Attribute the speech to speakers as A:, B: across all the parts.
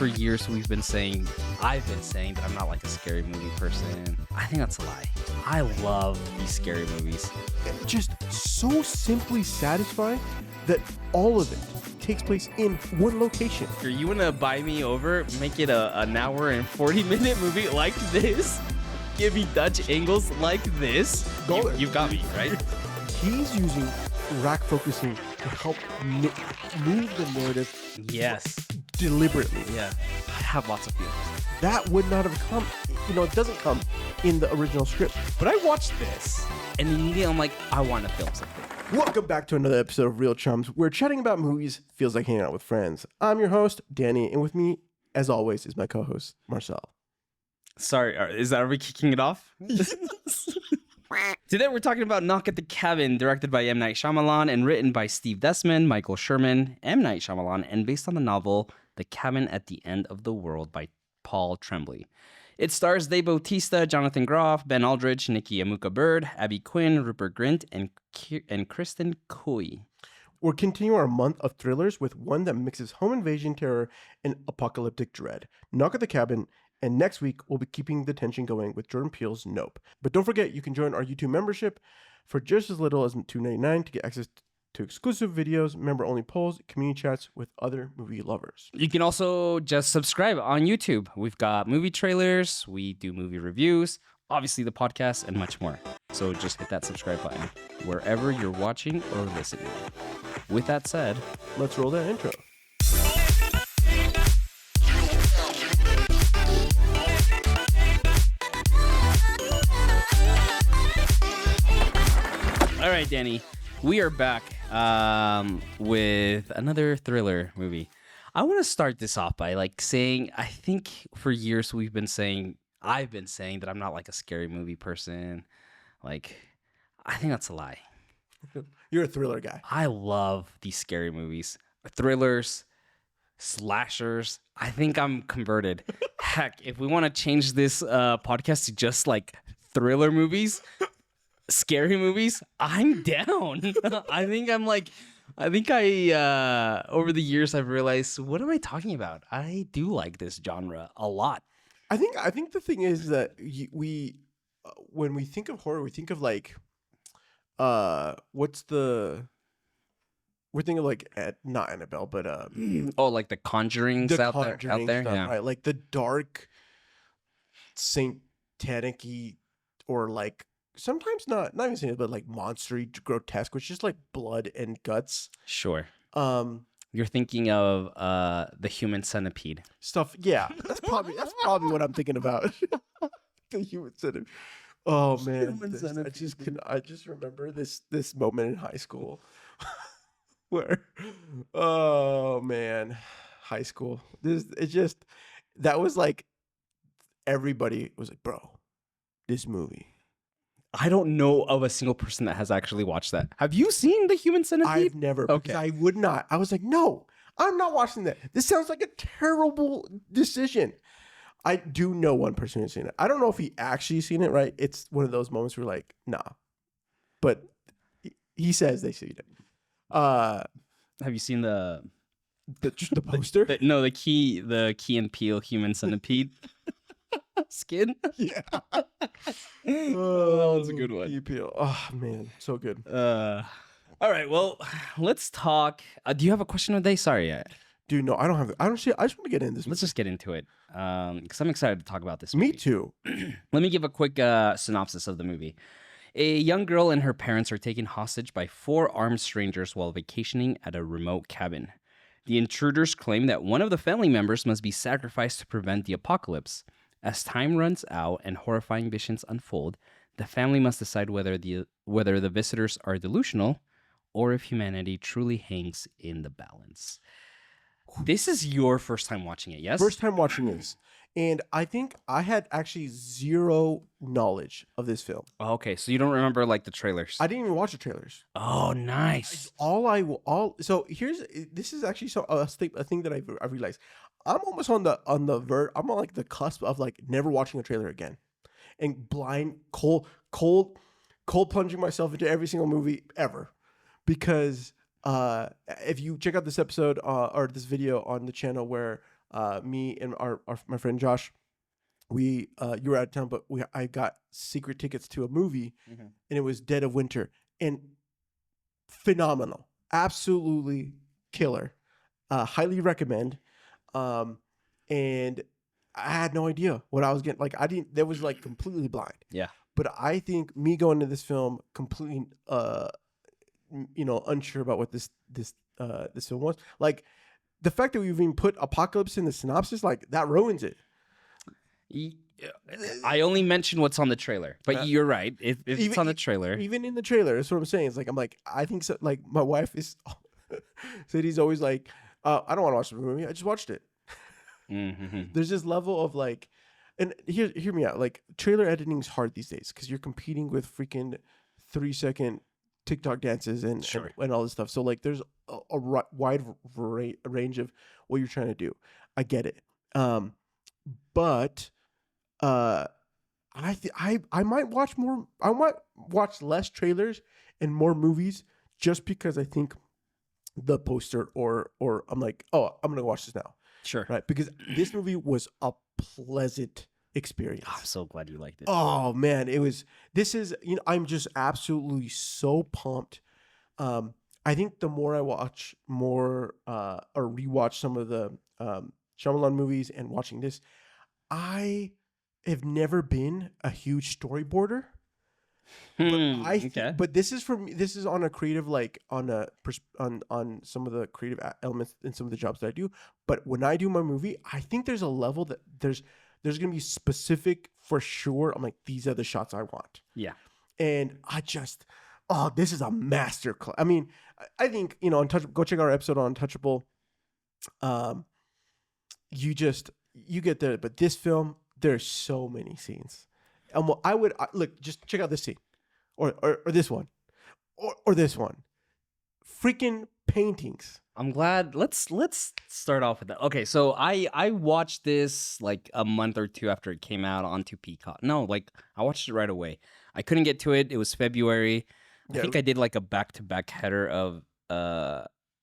A: for years I've been saying that I'm not like a scary movie person. I think that's a lie. I love these scary movies.
B: Just so simply satisfying that all of it takes place in one location.
A: If you want to buy me over, make it an hour and 40-minute movie like this. Give me Dutch angles like this. You've got me, right?
B: He's using rack focusing to help move the narrative.
A: Yes.
B: Deliberately.
A: Yeah. I have lots of feelings.
B: That would not have come, it doesn't come in the original script.
A: But I watched this, and immediately I'm like, I want to film something.
B: Welcome back to another episode of Real Chums, where chatting about movies feels like hanging out with friends. I'm your host, Danny, and with me, as always, is my co-host, Marcel.
A: Sorry, are we kicking it off? Today we're talking about Knock at the Cabin, directed by M. Night Shyamalan and written by Steve Desmond, Michael Sherman, M. Night Shyamalan, and based on the novel The Cabin at the End of the World by Paul Tremblay. It stars Dave Bautista, Jonathan Groff, Ben Aldridge, Nikki Amuka Bird, Abby Quinn, Rupert Grint, and Kristen Cui.
B: We're continuing our month of thrillers with one that mixes home invasion terror and apocalyptic dread. Knock at the Cabin. And next week, we'll be keeping the tension going with Jordan Peele's Nope. But don't forget, you can join our YouTube membership for just as little as $2.99 to get access to exclusive videos, member-only polls, community chats with other movie lovers.
A: You can also just subscribe on YouTube. We've got movie trailers, we do movie reviews, obviously the podcast, and much more. So just hit that subscribe button wherever you're watching or listening. With that said,
B: let's roll that intro.
A: All right, Danny, we are back with another thriller movie. I want to start this off by saying, I think for years I've been saying that I'm not like a scary movie person. I think that's a lie.
B: You're a thriller guy.
A: I love these scary movies, thrillers, slashers. I think I'm converted. Heck, if we want to change this podcast to just thriller movies, scary movies, I'm down. I think over the years I've realized, what am I talking about? I do like this genre a lot.
B: I think the thing is that we when we think of horror, we think of we're thinking of not Annabelle, but
A: the Conjuring out there,
B: stuff,
A: yeah,
B: right? Like the dark, satanic-y, or sometimes not even saying it, but monstery, grotesque, which is just blood and guts.
A: Sure. You're thinking of the Human Centipede
B: stuff. Yeah, that's probably what I'm thinking about. The Human Centipede. Oh man, I just remember this moment in high school where, oh man, high school. That was everybody was like, bro, this movie.
A: I don't know of a single person that has actually watched that. Have you seen The Human Centipede?
B: I've never. Okay. I would not. I was like, no, I'm not watching that. This sounds like a terrible decision. I do know one person who's seen it. I don't know if he actually seen it, right? It's one of those moments where nah. But he says they seen it.
A: Have you seen the
B: poster?
A: The Key and Peele Human Centipede skin?
B: Yeah.
A: Oh, that was a good one.
B: Oh man, so good.
A: All right, well, let's talk. Do you have a question today? Sorry,
B: dude. No, I don't have. I just want to get in this.
A: Let's just get into it, because I'm excited to talk about this movie.
B: Me too.
A: Let me give a quick synopsis of the movie. A young girl and her parents are taken hostage by 4 armed strangers while vacationing at a remote cabin. The intruders claim that one of the family members must be sacrificed to prevent the apocalypse. As time runs out and horrifying visions unfold, the family must decide whether the visitors are delusional or if humanity truly hangs in the balance. This is your first time watching it, yes?
B: First time watching this. And I think I had actually zero knowledge of this film.
A: Oh, okay, so you don't remember the trailers?
B: I didn't even watch the trailers.
A: Oh, nice.
B: So this is actually a thing that I realized. I'm almost on the verge. I'm on the cusp of never watching a trailer again, and blind cold plunging myself into every single movie ever, because if you check out this episode or this video on the channel where Me and my friend Josh, we you were out of town, but I got secret tickets to a movie, and it was Dead of Winter, and phenomenal, absolutely killer. Highly recommend. And I had no idea what I was getting. Like I didn't. That was like completely blind.
A: Yeah.
B: But I think me going to this film completely, unsure about what this film was. Like the fact that we've even put apocalypse in the synopsis, like that ruins it.
A: I only mentioned what's on the trailer, but you're right. If it's on the trailer,
B: even in the trailer, that's what I'm saying. It's like I'm like I think so. Like my wife is said he's always like, I don't want to watch the movie. I just watched it. There's this level of like, and hear me out. Like trailer editing is hard these days because you're competing with freaking 3-second TikTok dances and all this stuff. So like, there's a wide range of what you're trying to do. I get it, but I might watch more. I might watch less trailers and more movies just because I think the poster or I'm like, oh, I'm gonna watch this now.
A: Sure.
B: Right. Because this movie was a pleasant experience.
A: I'm so glad you liked it.
B: Oh man, I'm just absolutely so pumped. I think the more I watch or rewatch some of the Shyamalan movies and watching this, I have never been a huge storyboarder. But this is for me. This is on a creative, like on some of the creative elements in some of the jobs that I do. But when I do my movie, I think there's a level that there's gonna be specific for sure. I'm like, these are the shots I want.
A: Yeah,
B: and this is a master class. I mean, I think Untouchable. Go check out our episode on Untouchable. You get there, but this film, there's so many scenes. And look, just check out this scene, or this one, or this one. Freaking paintings.
A: I'm glad. Let's start off with that. Okay, so I watched this like a month or two after it came out onto Peacock. No, like I watched it right away. I couldn't get to it. It was February. I think I did like a back-to-back header of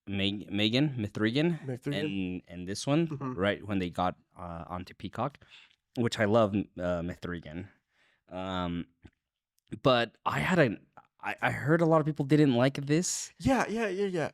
A: Megan Mithrigan and this one right when they got onto Peacock, which I love Mithrigan. But I heard a lot of people didn't like this.
B: Yeah.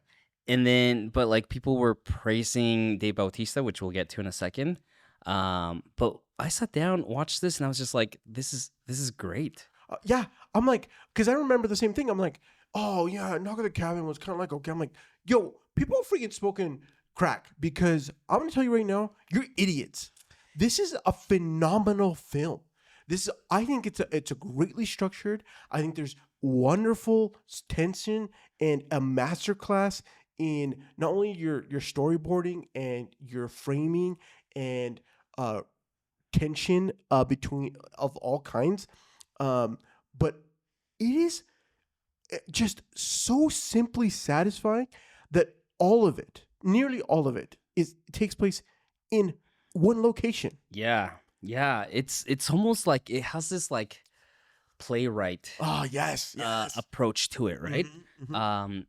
A: And then, but like people were praising Dave Bautista, which we'll get to in a second. But I sat down, watched this, and I was just like, this is great.
B: Yeah, I'm like, because I remember the same thing. I'm like, oh yeah, Knock at the Cabin was kind of like okay. I'm like, yo, people are freaking smoking crack because I'm gonna tell you right now, you're idiots. This is a phenomenal film. I think it's a greatly structured. I think there's wonderful tension and a masterclass in not only your storyboarding and your framing and tension between of all kinds, but it is just so simply satisfying that nearly all of it takes place in one location.
A: Yeah. It's almost like it has this like playwright approach to it, right?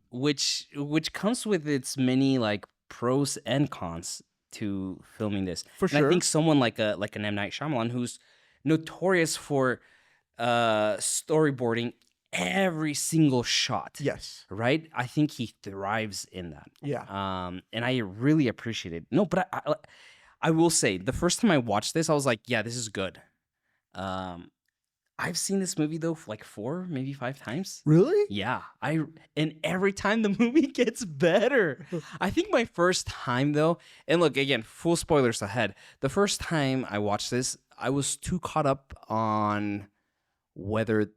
A: Which comes with its many like pros and cons to filming this.
B: For sure.
A: I think someone like an M. Night Shyamalan, who's notorious for storyboarding every single shot.
B: Yes.
A: Right? I think he thrives in that.
B: Yeah.
A: And I really appreciate it. No, but I will say, the first time I watched this, I was like, yeah, this is good. I've seen this movie, though, like 4, maybe 5 times.
B: Really?
A: Yeah. And every time the movie gets better. I think my first time, though, and look, again, full spoilers ahead. The first time I watched this, I was too caught up on whether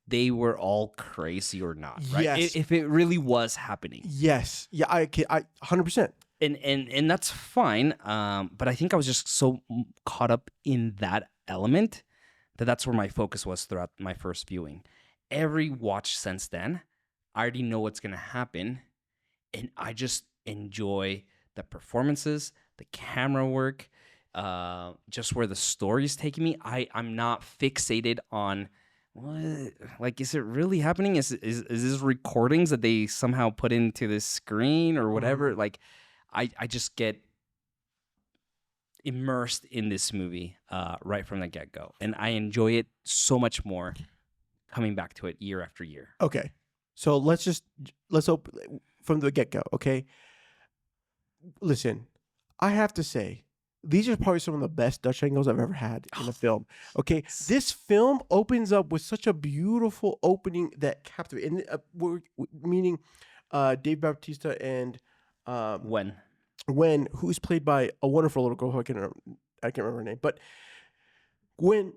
A: they were all crazy or not, right?
B: Yes.
A: If it really was happening.
B: Yes. Yeah, I 100%.
A: And that's fine. But I think I was just so caught up in that element that's where my focus was throughout my first viewing. Every watch since then, I already know what's going to happen. And I just enjoy the performances, the camera work, just where the story is taking me. I'm not fixated on what, like, is it really happening? Is this recordings that they somehow put into this screen or whatever? Like, I just get immersed in this movie right from the get-go, and I enjoy it so much more coming back to it year after year.
B: Okay. So let's open from the get-go, okay? Listen, I have to say, these are probably some of the best Dutch angles I've ever had in a film. Okay, this film opens up with such a beautiful opening that captivates. And meaning Dave Bautista and Gwen, who's played by a wonderful little girl who I can't remember her name, but Gwen,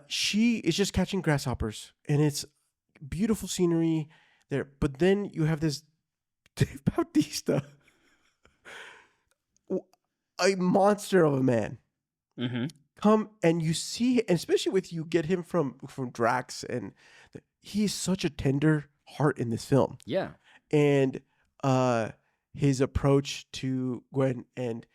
B: she is just catching grasshoppers, and it's beautiful scenery there. But then you have this Dave Bautista, a monster of a man, come, and you see, and especially with you get him from Drax, and he's such a tender heart in this film.
A: Yeah,
B: and his approach to Gwen and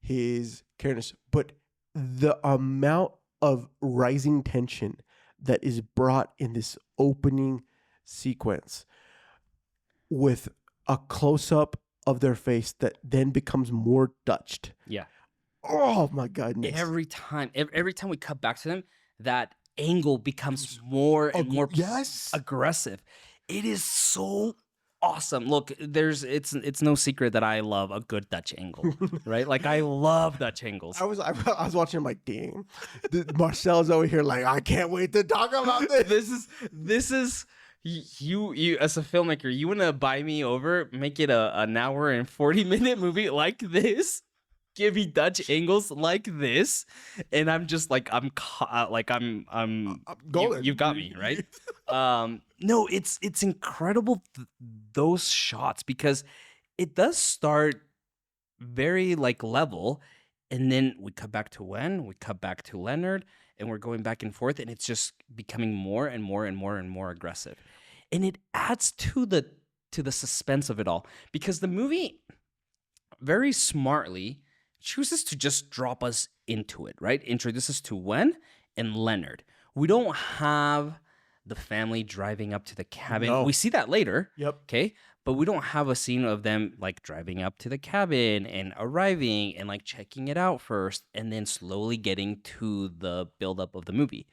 B: his careness, but the amount of rising tension that is brought in this opening sequence with a close-up of their face that then becomes more Dutched.
A: Yeah.
B: Oh my goodness.
A: Every time we cut back to them, that angle becomes more and more aggressive. It is so awesome. Look, it's no secret that I love a good Dutch angle, right? Like, I love Dutch angles.
B: I was watching, I'm like, dang. Marcel's over here like, I can't wait to talk about this.
A: This is you as a filmmaker, you want to buy me over, make it an hour and 40-minute movie like this, give me Dutch angles like this, and I'm just like, I'm golden. You've got me, right? No, it's incredible, those shots, because it does start very like level, and then we cut back to Wen, we cut back to Leonard, and we're going back and forth, and it's just becoming more and more and more and more aggressive. And it adds to the suspense of it all, because the movie very smartly chooses to just drop us into it, right? Introduce us to Wen and Leonard. We don't have the family driving up to the cabin. No. We see that later.
B: Yep.
A: Okay. But we don't have a scene of them like driving up to the cabin and arriving and like checking it out first and then slowly getting to the buildup of the movie.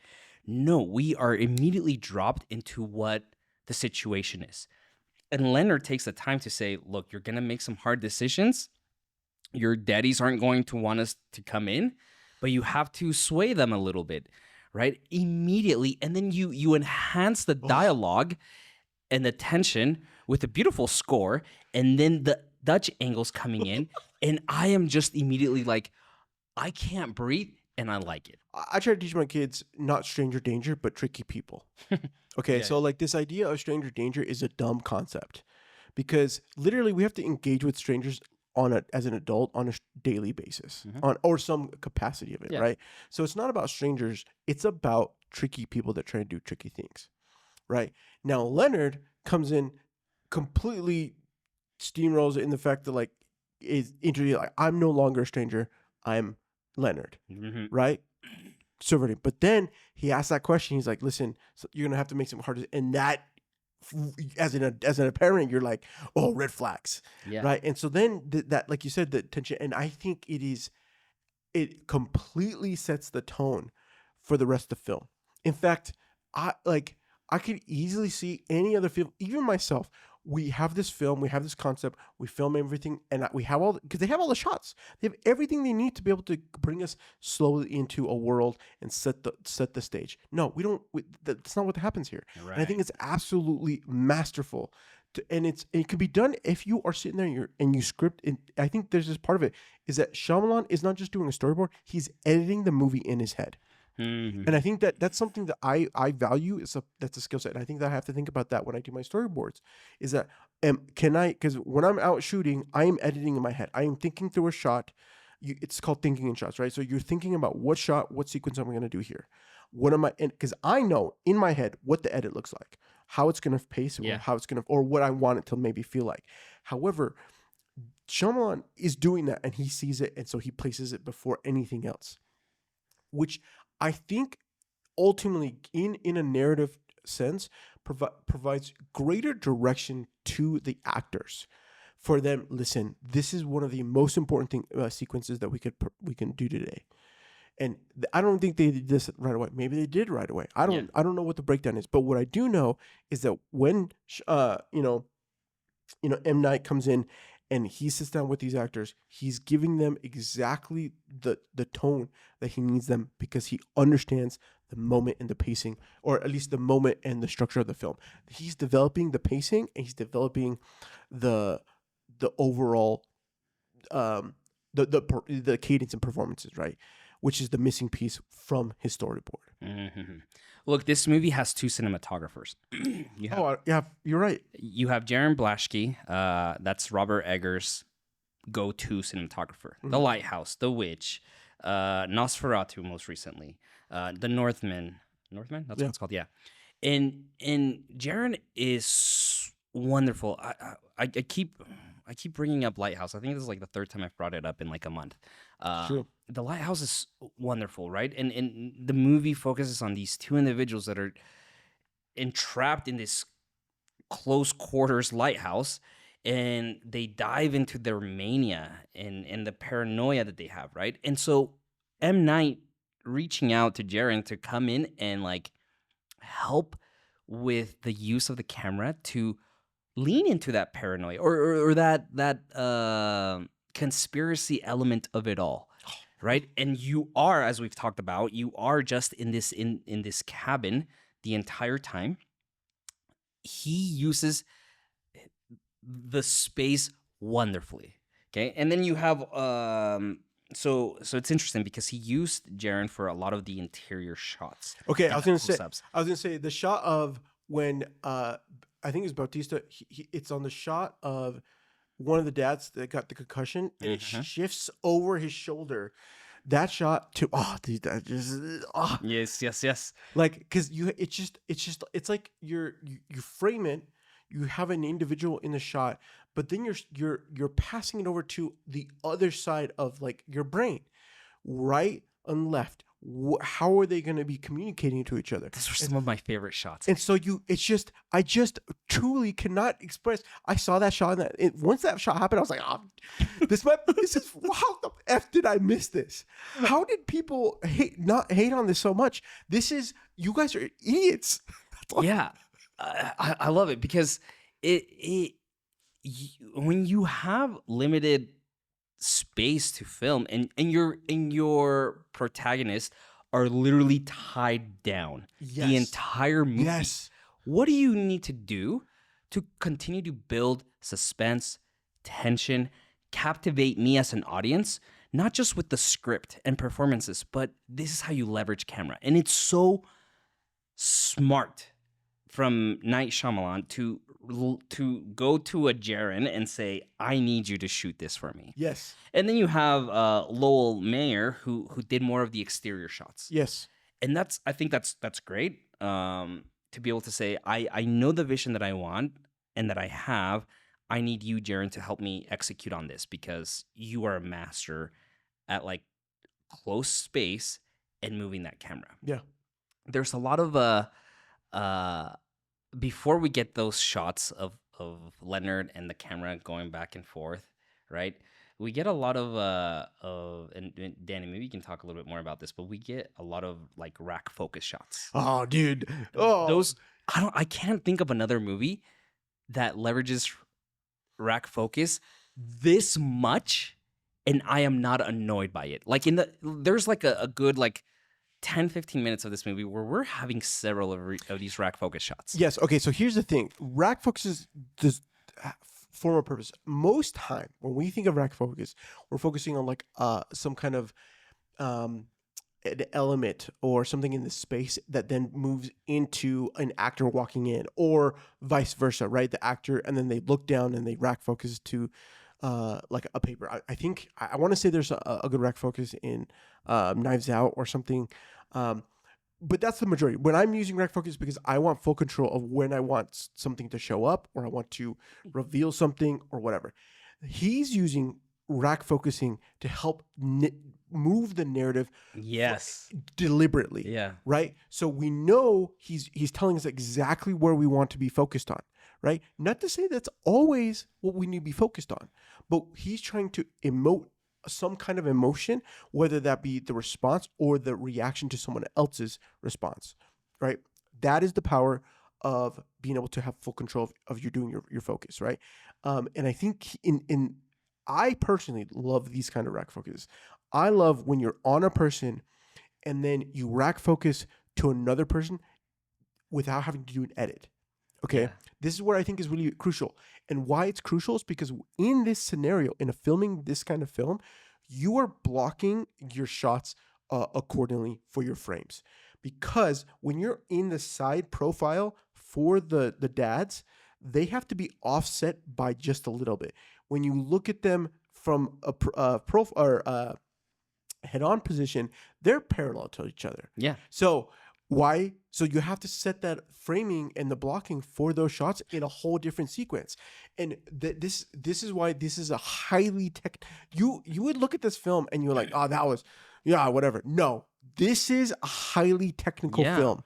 A: No, we are immediately dropped into what the situation is. And Leonard takes the time to say, look, you're going to make some hard decisions. Your daddies aren't going to want us to come in, but you have to sway them a little bit, right? Immediately. And then you enhance the dialogue and the tension with a beautiful score, and then the Dutch angles coming in, and I am just immediately like, I can't breathe, and I like it.
B: I try to teach my kids not stranger danger, but tricky people. Okay, so like this idea of stranger danger is a dumb concept, because literally we have to engage with strangers as an adult on a daily basis, or some capacity of it, right? So it's not about strangers; it's about tricky people that try to do tricky things, right? Now Leonard comes in, completely steamrolls in the fact that like is introduced like, I'm no longer a stranger, I'm Leonard, right? Subverting. But then he asks that question. He's like, listen, so you're gonna have to make some hard, and that as a parent, you're like, oh, red flags, right? And so then that, like you said, the tension, and I think it completely sets the tone for the rest of the film. In fact, I could easily see any other film, even myself. We have this film, we have this concept, we film everything, and we have because they have all the shots. They have everything they need to be able to bring us slowly into a world and set the stage. No, we don't. That's not what happens here. Right. And I think it's absolutely masterful. It could be done if you are sitting there and you script. And I think there's this part of it is that Shyamalan is not just doing a storyboard; he's editing the movie in his head. And I think that's something that I value. That's a skill set. And I think that I have to think about that when I do my storyboards, is that because when I'm out shooting, I am editing in my head. I am thinking through a shot. It's called thinking in shots, right? So you're thinking about what shot, what sequence am I going to do here? What am I, because I know in my head what the edit looks like, how it's going to pace, or how it's going to, or what I want it to maybe feel like. However, Shyamalan is doing that, and he sees it, and so he places it before anything else, which I think ultimately in a narrative sense provides greater direction to the actors, for them. Listen, this is one of the most important sequences that we can do today. And I don't think they did this right away. Maybe they did right away. I don't know what the breakdown is. But what I do know is that when M. Night comes in and he sits down with these actors, he's giving them exactly the tone that he needs them, because he understands the moment and the pacing, or at least the moment and the structure of the film. He's developing the pacing, and he's developing the overall the cadence and performances, right? Which is the missing piece from his storyboard.
A: Mm-hmm. Look, this movie has two cinematographers.
B: Yeah, you're right.
A: You have Jaron Blaschke. That's Robert Eggers' go-to cinematographer. Mm-hmm. The Lighthouse, The Witch, Nosferatu most recently, The Northman. Northman? That's what it's called, yeah. And Jaron is wonderful. I keep bringing up Lighthouse. I think this is like the third time I've brought it up in like a month. True. The Lighthouse is wonderful, right? And the movie focuses on these two individuals that are entrapped in this close quarters lighthouse, and they dive into their mania and the paranoia that they have, right? And so M. Night reaching out to Jaron to come in and like help with the use of the camera to lean into that paranoia or that conspiracy element of it all, right? And you are, as we've talked about, you are just in this cabin the entire time. He uses the space wonderfully, okay? And then you have so it's interesting because he used Jaron for a lot of the interior shots.
B: Okay, I was gonna say the shot of when I think it's Bautista. It's on the shot of one of the dads that got the concussion, and it shifts over his shoulder. That shot to that just
A: yes.
B: Like, because it's like you frame it, you have an individual in the shot, but then you're passing it over to the other side of like your brain, right and left. How are they going to be communicating to each other?
A: These are some of my favorite shots.
B: And so I just truly cannot express. I saw that shot, and once that shot happened, I was like, this is how the F did I miss this? How did people not hate on this so much? You guys are idiots.
A: Yeah, I love it because when you have limited space to film and your protagonists are literally tied down the entire movie.
B: Yes.
A: What do you need to do to continue to build suspense, tension, captivate me as an audience, not just with the script and performances, but this is how you leverage camera. And it's so smart from Night Shyamalan to go to a Jaron and say, I need you to shoot this for me.
B: Yes. And
A: then you have Lowell Mayer who did more of the exterior shots.
B: Yes.
A: And I think that's great to be able to say, I know the vision that I want and that I have. I need you, Jaron, to help me execute on this because you are a master at like close space and moving that camera.
B: Yeah.
A: There's a lot of before we get those shots of Leonard and the camera going back and forth, right? We get a lot of and Danny, maybe you can talk a little bit more about this, but we get a lot of like rack focus shots.
B: Oh, dude.
A: Those I can't think of another movie that leverages rack focus this much, and I am not annoyed by it. Like there's like a good like 10-15 minutes of this movie where we're having several of these rack focus shots.
B: Yes. Okay. So here's the thing: rack focus does form a purpose. Most time when we think of rack focus, we're focusing on like some kind of an element or something in the space that then moves into an actor walking in, or vice versa, right? The actor, and then they look down and they rack focus to like a paper. I think I want to say there's a good rack focus in Knives Out or something, but that's the majority. When I'm using rack focus, because I want full control of when I want something to show up, or I want to reveal something, or whatever. He's using rack focusing to help move the narrative.
A: Yes,
B: deliberately.
A: Yeah.
B: Right. So we know he's telling us exactly where we want to be focused on. right? Not to say that's always what we need to be focused on, but he's trying to emote some kind of emotion, whether that be the response or the reaction to someone else's response, right? That is the power of being able to have full control of you doing your focus, right? And I think I personally love these kind of rack focuses. I love when you're on a person and then you rack focus to another person without having to do an edit. Okay.
A: Yeah.
B: This is what I think is really crucial. And why it's crucial is because in this scenario, in a filming this kind of film, you are blocking your shots accordingly for your frames. Because when you're in the side profile for the dads, they have to be offset by just a little bit. When you look at them from a head-on position, they're parallel to each other.
A: Yeah.
B: So why? So you have to set that framing and the blocking for those shots in a whole different sequence. And this is why this is a highly tech. You would look at this film and you're like, oh, that was, yeah, whatever. No, this is a highly technical film.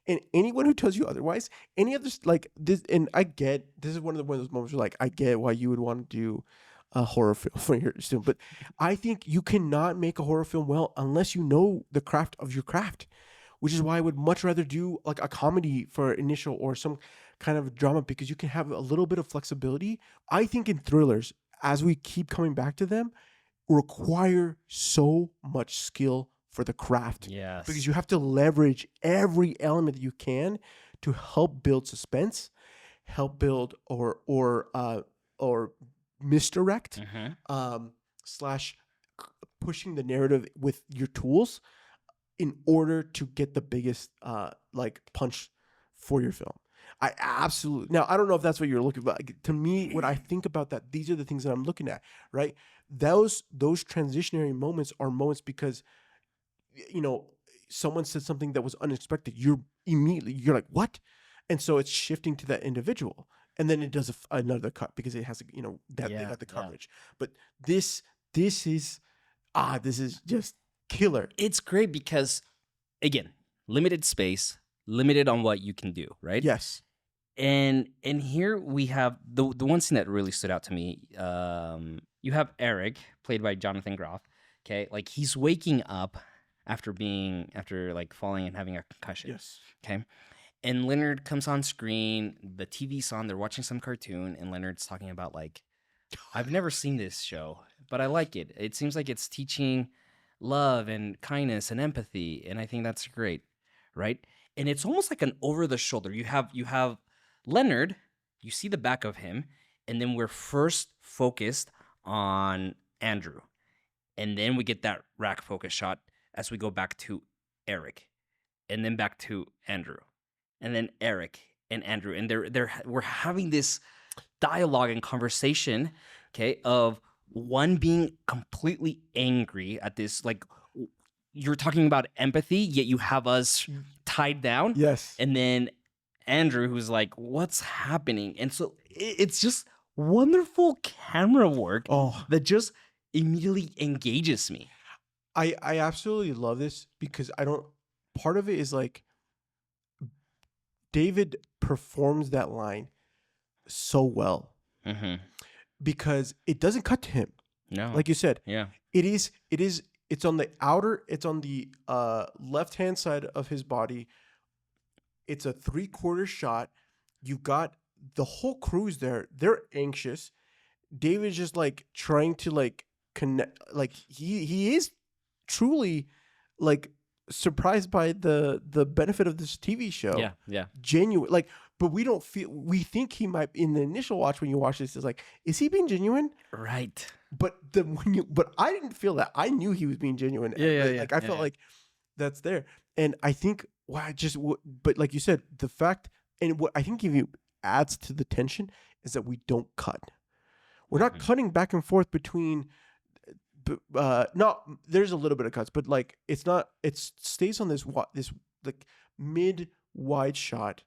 B: And anyone who tells you otherwise, any other like this, and I get this is one of those moments where like I get why you would want to do a horror film for your student, but I think you cannot make a horror film well unless you know the craft of your craft, which is why I would much rather do like a comedy for initial or some kind of drama because you can have a little bit of flexibility. I think in thrillers, as we keep coming back to them, require so much skill for the craft.
A: Yes.
B: Because you have to leverage every element that you can to help build suspense, help build or misdirect, slash pushing the narrative with your tools in order to get the biggest like punch for your film. I absolutely, now I don't know if that's what you're looking for. To me, when I think about that, these are the things that I'm looking at, right? Those transitionary moments are moments because, you know, someone said something that was unexpected. You're like, what? And so it's shifting to that individual. And then it does another cut because it has, you know, that they got the coverage. But this is just killer.
A: It's great because, again, limited space, limited on what you can do, right?
B: Yes.
A: And here we have the one scene that really stood out to me. You have Eric, played by Jonathan Groff. Okay, like he's waking up after like falling and having a concussion.
B: Yes.
A: Okay. And Leonard comes on screen, the TV's on, they're watching some cartoon, and Leonard's talking about like, I've never seen this show, but I like it. It seems like it's teaching love and kindness and empathy, and I think that's great, right? And it's almost like an over the shoulder. You have Leonard, you see the back of him, and then we're first focused on Andrew. And then we get that rack focus shot as we go back to Eric, and then back to Andrew. And then Eric and Andrew, and we're having this dialogue and conversation, okay, of one being completely angry at this, like you're talking about empathy, yet you have us tied down.
B: Yes.
A: And then Andrew, who's like, what's happening? And so it's just wonderful camera work that just immediately engages me.
B: I absolutely love this because part of it is like, David performs that line so well because it doesn't cut to him.
A: No,
B: like you said, it's on the left-hand side of his body. It's a 3/4 shot. You got the whole crew's there. They're anxious. David's just like trying to like connect. Like he is truly like surprised by the benefit of this TV show.
A: Yeah.
B: Genuine. Like, but we think he might, in the initial watch when you watch this, is like, is he being genuine?
A: Right.
B: But I didn't feel that. I knew he was being genuine. Like I felt like that's there. And I think but like you said, the fact, and what I think even adds to the tension is that we don't cut. We're not cutting back and forth between there's a little bit of cuts, but like it stays on this like mid wide shot,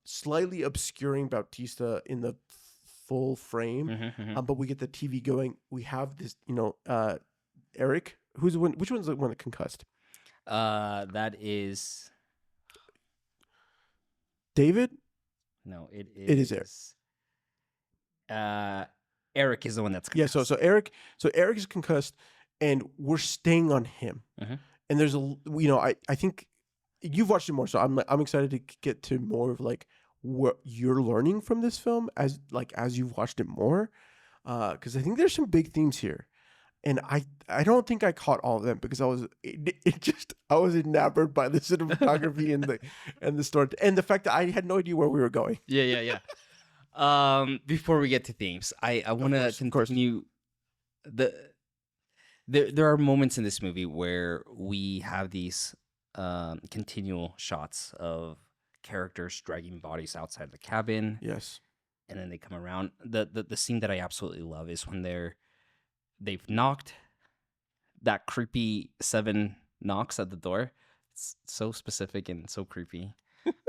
B: slightly obscuring Bautista in the full frame. But we get the TV going. We have this, Eric, which one's the one that concussed?
A: That is
B: David.
A: No, it
B: It is Eric.
A: Eric is the one that's
B: Yeah.
A: concussed.
B: So Eric is concussed, and we're staying on him.
A: Mhm.
B: And there's I think you've watched it more, so I'm excited to get to more of like what you're learning from this film as you've watched it more, because I think there's some big themes here, and I don't think I caught all of them because I was enamored by the cinematography and the story and the fact that I had no idea where we were going.
A: Yeah. Before we get to themes, I want to continue. There are moments in this movie where we have these continual shots of characters dragging bodies outside the cabin.
B: Yes.
A: And then they come around. The scene that I absolutely love is when they've knocked. That creepy 7 knocks at the door. It's so specific and so creepy.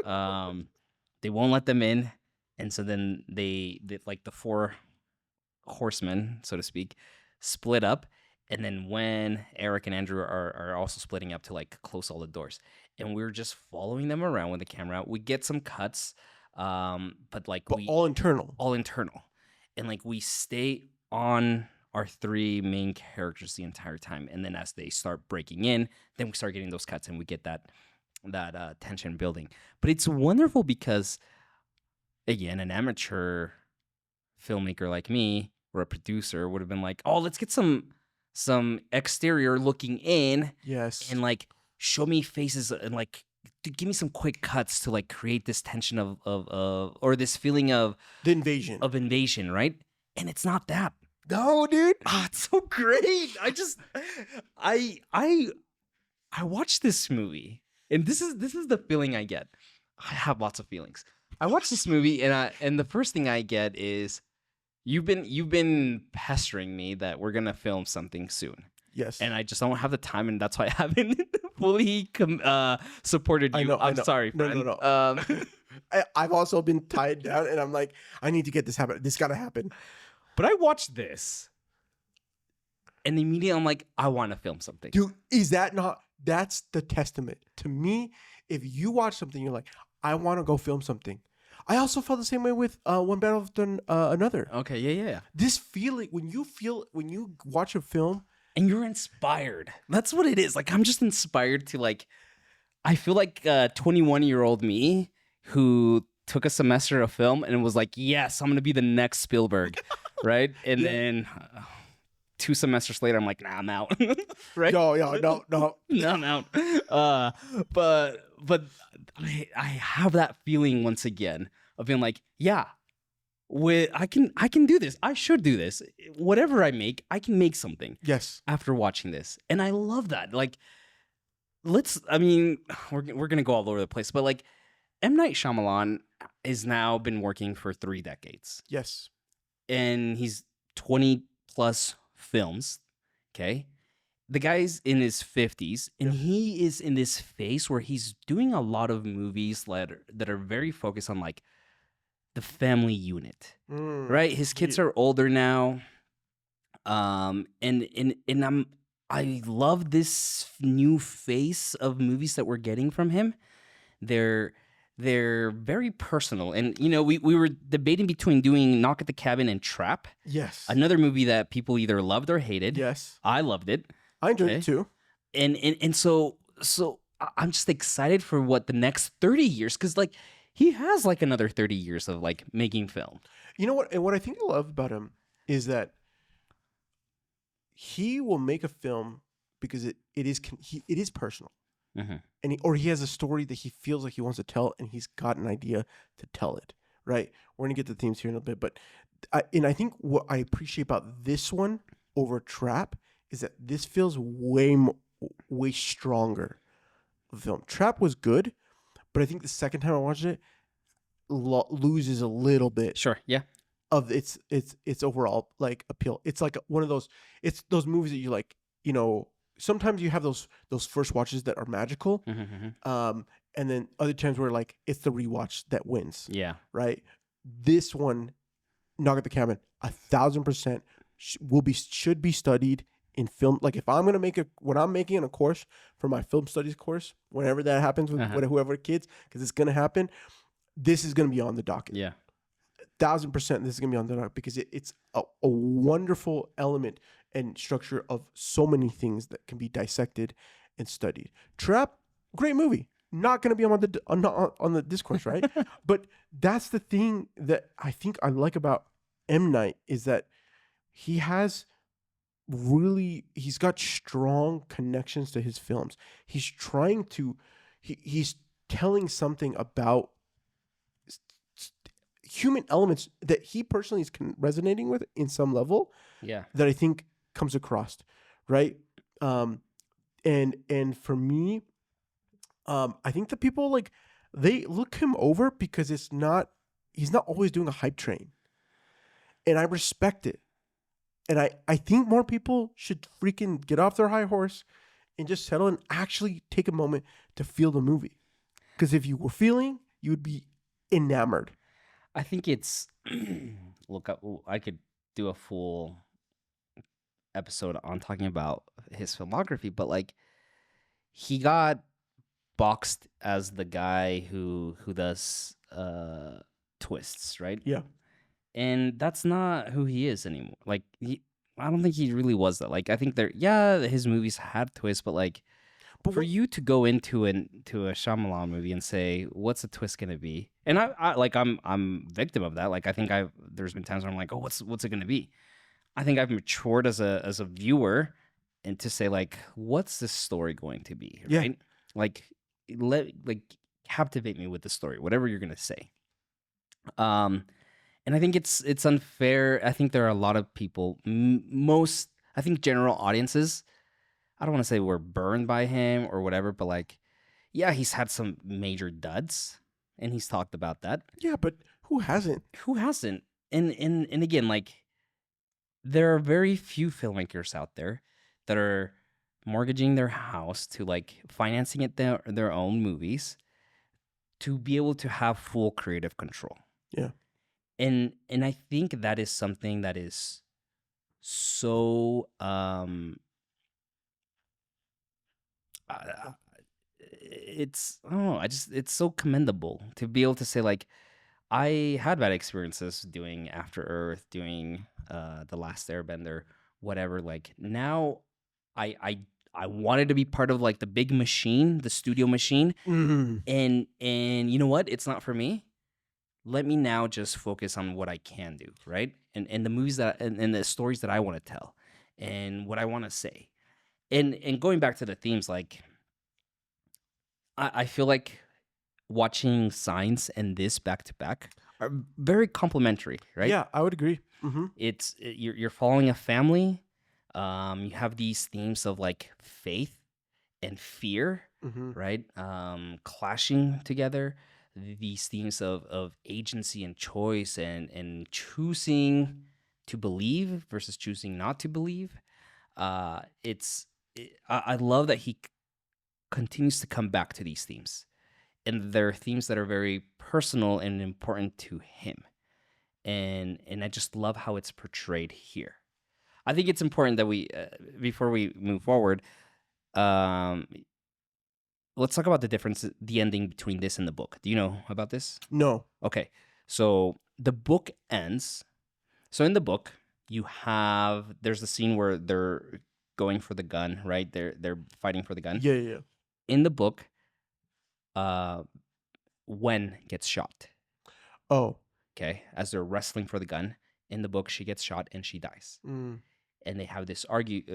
A: They won't let them in, and so then they like the 4 horsemen, so to speak, split up. And then when Eric and Andrew are also splitting up to like close all the doors, and we're just following them around with the camera. We get some cuts, but
B: all internal,
A: and like we stay on our 3 main characters the entire time. And then as they start breaking in, then we start getting those cuts, and we get that tension building. But it's wonderful because, again, an amateur filmmaker like me or a producer would have been like, oh, let's get some exterior looking in.
B: Yes.
A: And like show me faces and like give me some quick cuts to like create this tension of or this feeling of
B: the invasion,
A: right? And it's not that.
B: No, dude.
A: It's so great. I watched this movie, and this is the feeling I get. I have lots of feelings. I watched this movie, and the first thing I get is you've been pestering me that we're gonna film something soon.
B: Yes.
A: And I just don't have the time, and that's why I haven't fully supported you. I'm sorry, friend.
B: No. I've also been tied down, and I'm like, I need to get this happen. This gotta happen.
A: But I watched this, and immediately I'm like, I want to film something.
B: Dude, is that not? That's the testament to me. If you watch something, you're like, I want to go film something. I also felt the same way with One Battle After Another.
A: Okay, yeah.
B: This feeling when you watch a film
A: and you're inspired. That's what it is. Like I'm just inspired to like. I feel like 21-year-old me who took a semester of film and was like, yes, I'm gonna be the next Spielberg, right? And then 2 semesters later, I'm like, nah, I'm out. Right?
B: No,
A: no, I'm out. But I have that feeling once again of being like, yeah, I can do this. I should do this. Whatever I make, I can make something.
B: Yes.
A: After watching this, and I love that. Like, we're gonna go all over the place, but like, M. Night Shyamalan has now been working for 3 decades.
B: Yes.
A: And he's 20 plus films. Okay. The guy's in his 50s, and he is in this phase where he's doing a lot of movies that are very focused on like the family unit. Right? His kids are older now. And I love this new face of movies that we're getting from him. They're very personal. And, we were debating between doing Knock at the Cabin and Trap.
B: Yes.
A: Another movie that people either loved or hated.
B: Yes.
A: I loved it.
B: I enjoyed it too.
A: And so I'm just excited for what the next 30 years, because like he has like another 30 years of like making film. You know what?
B: And what I think I love about him is that he will make a film because it is personal.
A: Mm-hmm.
B: And he has a story that he feels like he wants to tell, and he's got an idea to tell it, right? We're going to get to the themes here in a bit, but I think what I appreciate about this one over Trap is that this feels way stronger of a film. Trap was good, but I think the second time I watched it, loses a little bit.
A: Sure, yeah.
B: Of its overall like appeal. It's like one of those. It's those movies that you like. Sometimes you have those first watches that are magical, and then other times where like it's the rewatch that wins.
A: Yeah.
B: Right. This one, Knock at the Cabin, 1,000% should be studied in film. Like if I'm gonna when I'm making a course for my film studies course, whenever that happens with whoever kids, because it's gonna happen. this is going to be on the docket.
A: Yeah.
B: 1,000% this is going to be on the docket because it's a wonderful element and structure of so many things that can be dissected and studied. Trap, great movie. Not going to be on the discourse, right? But that's the thing that I think I like about M. Night is that he's got strong connections to his films. He's trying to, he's telling something about human elements that he personally is resonating with in some level.
A: Yeah.
B: That I think comes across, right? And for me, I think that people like they look him over because he's not always doing a hype train, and I respect it. And I think more people should freaking get off their high horse and just settle and actually take a moment to feel the movie. Because if you were feeling, you would be enamored.
A: I think it's look. I could do a full episode on talking about his filmography, but like he got boxed as the guy who does twists, right?
B: Yeah.
A: And that's not who he is anymore. Like I don't think he really was that. Like I think his movies had twists, but like for you to go into a Shyamalan movie and say what's the twist gonna be, and I'm victim of that. Like I think there's been times where I'm like, oh, what's it gonna be? I think I've matured as a viewer, and to say like, what's this story going to be? Right? Yeah. Like captivate me with the story, whatever you're gonna say. And I think it's unfair. I think there are a lot of people, I think general audiences, I don't want to say we're burned by him or whatever, but like, yeah, he's had some major duds, and he's talked about that.
B: Yeah, but who hasn't?
A: Who hasn't? And again, like, there are very few filmmakers out there that are mortgaging their house to like financing it their own movies to be able to have full creative control.
B: Yeah.
A: And I think that is something that is so it's I don't know, it's so commendable to be able to say like I had bad experiences doing After Earth, doing The Last Airbender, whatever. Like now I wanted to be part of like the big machine, the studio machine.
B: Mm-hmm.
A: And you know what? It's not for me. Let me now just focus on what I can do, right? And the movies and the stories that I want to tell and what I want to say. And going back to the themes, like I feel like watching Signs and this back to back are very complementary, right?
B: Yeah, I would agree. Mm-hmm.
A: You're following a family. You have these themes of like faith and fear,
B: Mm-hmm.
A: right? Clashing together. These themes of agency and choice and choosing to believe versus choosing not to believe. I love that he continues to come back to these themes, and they're themes that are very personal and important to him. And I just love how it's portrayed here. I think it's important that we before we move forward, let's talk about the ending between this and the book. Do you know about this?
B: No.
A: Okay. So the book ends. So in the book, there's a scene where they're going for the gun, right? They're fighting for the gun.
B: Yeah.
A: In the book, Wen gets shot.
B: Oh.
A: Okay. As they're wrestling for the gun. In the book, she gets shot and she dies.
B: Mm.
A: And they have this argument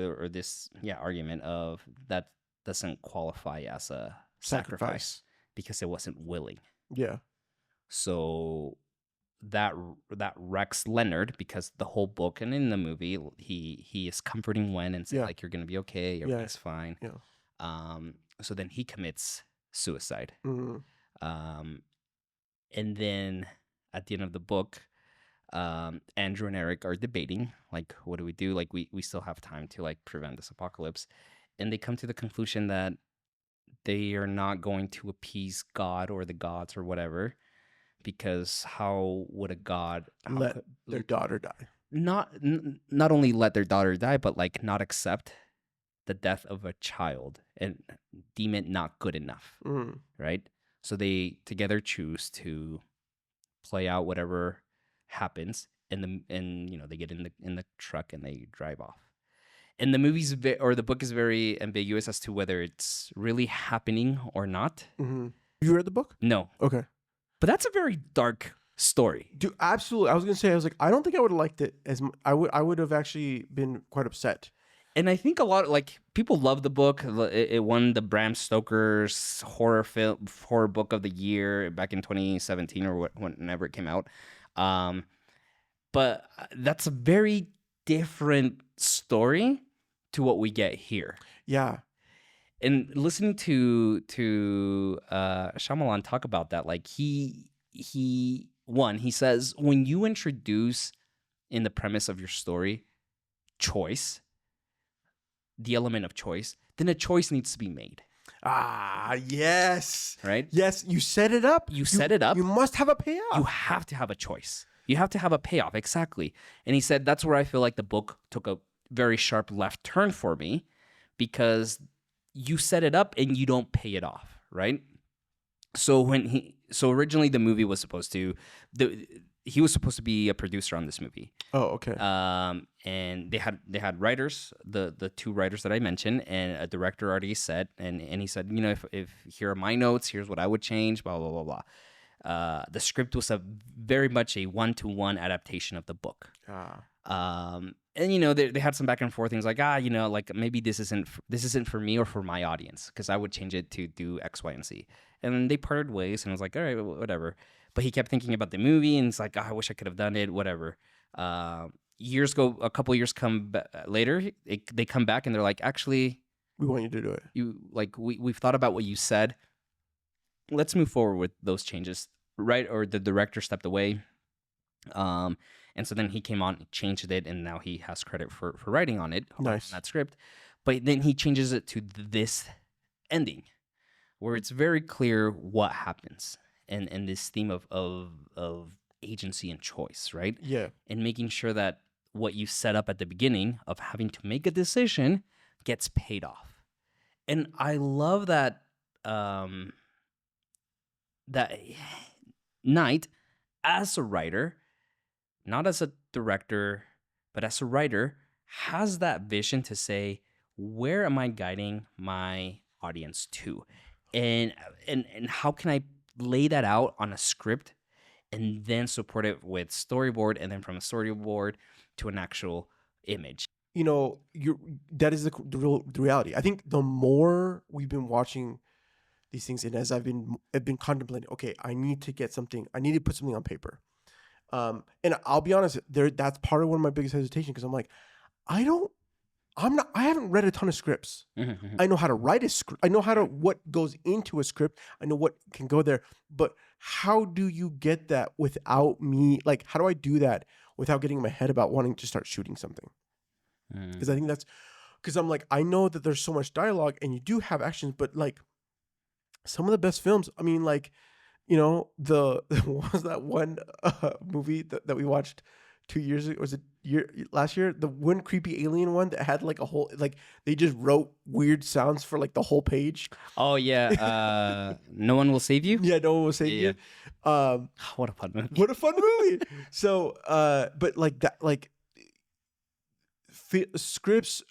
A: of that doesn't qualify as a sacrifice because it wasn't willing.
B: Yeah.
A: So that wrecks Leonard, because the whole book and in the movie he is comforting Wen and saying like, you're gonna be okay, everything's fine.
B: Yeah.
A: So then he commits suicide.
B: Mm.
A: And then at the end of the book, Andrew and Eric are debating, like, what do we do? Like, we still have time to like prevent this apocalypse. And they come to the conclusion that they are not going to appease God or the gods or whatever, because how would a god
B: let their daughter die?
A: Not only let their daughter die, but like not accept the death of a child and deem it not good enough, right? So they together choose to play out whatever happens, and you know, they get in the truck and they drive off. And the or the book is very ambiguous as to whether it's really happening or not.
B: Mm-hmm. You read the book?
A: No,
B: Okay.
A: but that's a very dark story.
B: Dude, absolutely. I was gonna say, I was like, I don't think I would have liked it as I would have actually been quite upset.
A: And I think a lot, like, people love the book. It won the Bram Stoker's horror book of the year back in 2017 or whenever it came out. But that's a very different story to what we get here.
B: Yeah.
A: And listening to Shyamalan talk about that, like he says, when you introduce in the premise of your story choice, the element of choice, then a choice needs to be made.
B: Ah, yes.
A: Right?
B: Yes, you set it up.
A: You set it up.
B: You must have a payoff.
A: You have to have a choice. You have to have a payoff. Exactly. And he said that's where I feel like the book took a very sharp left turn for me, because you set it up and you don't pay it off, right? So originally the movie was supposed to, he was supposed to be a producer on this movie.
B: Oh, okay.
A: And they had writers, the two writers that I mentioned, and a director already said, and he said, you know, if here are my notes, here's what I would change, blah blah blah blah. The script was very much a 1-to-1 adaptation of the book. And you know, they had some back and forth things like, you know, like maybe this isn't for me or for my audience, because I would change it to do X, Y, and Z. And they parted ways, and I was like, all right, whatever. But he kept thinking about the movie, and it's like, I wish I could have done it, whatever. A couple years later, they come back and they're like, actually,
B: we want you to do it.
A: We've thought about what you said. Let's move forward with those changes, right? Or the director stepped away. And so then he came on, changed it, and now he has credit for writing on it,
B: nice,
A: on that script. But then he changes it to this ending, where it's very clear what happens, and this theme of agency and choice, right?
B: Yeah.
A: And making sure that what you set up at the beginning of having to make a decision gets paid off. And I love that that Knight, as a writer, not as a director, but as a writer, has that vision to say, where am I guiding my audience to? And how can I lay that out on a script and then support it with storyboard, and then from a storyboard to an actual image?
B: You know, that is the reality. I think the more we've been watching these things, and as I've been contemplating, okay, I need to put something on paper. And I'll be honest, that's part of one of my biggest hesitations, because I'm like, I haven't read a ton of scripts.
A: Mm-hmm.
B: I know how to write a script. I know what goes into a script. I know what can go there. But how do you get that without me? Like, how do I do that without getting in my head about wanting to start shooting something? Because I think because I'm like, I know that there's so much dialogue and you do have actions, but like some of the best films, I mean, like, you know, what was that one movie that we watched 2 years ago? Was it last year? The one creepy alien one that had like a whole, like, they just wrote weird sounds for like the whole page.
A: Oh yeah, No One Will Save You.
B: Yeah, No One Will Save You.
A: What a fun movie!
B: What a fun movie! So, but like that, like scripts,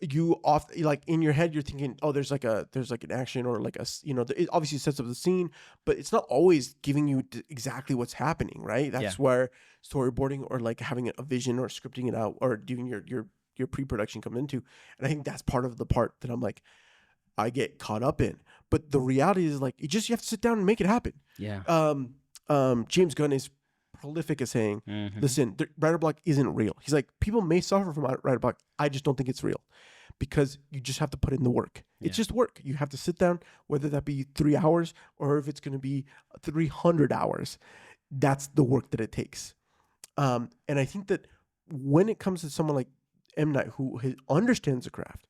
B: like in your head you're thinking, oh, there's like an action, or like it obviously sets up the scene, but it's not always giving you exactly what's happening, right? That's where storyboarding, or like having a vision, or scripting it out, or doing your pre-production come into. And I think that's part of the part that I'm like, I get caught up in. But the reality is, like, you have to sit down and make it happen.
A: Yeah.
B: James Gunn is prolific at saying, listen, the writer block isn't real. He's like, people may suffer from writer block. I just don't think it's real, because you just have to put in the work. It's just work. You have to sit down, whether that be 3 hours or if it's going to be 300 hours. That's the work that it takes. And I think that when it comes to someone like M. Night, who understands the craft,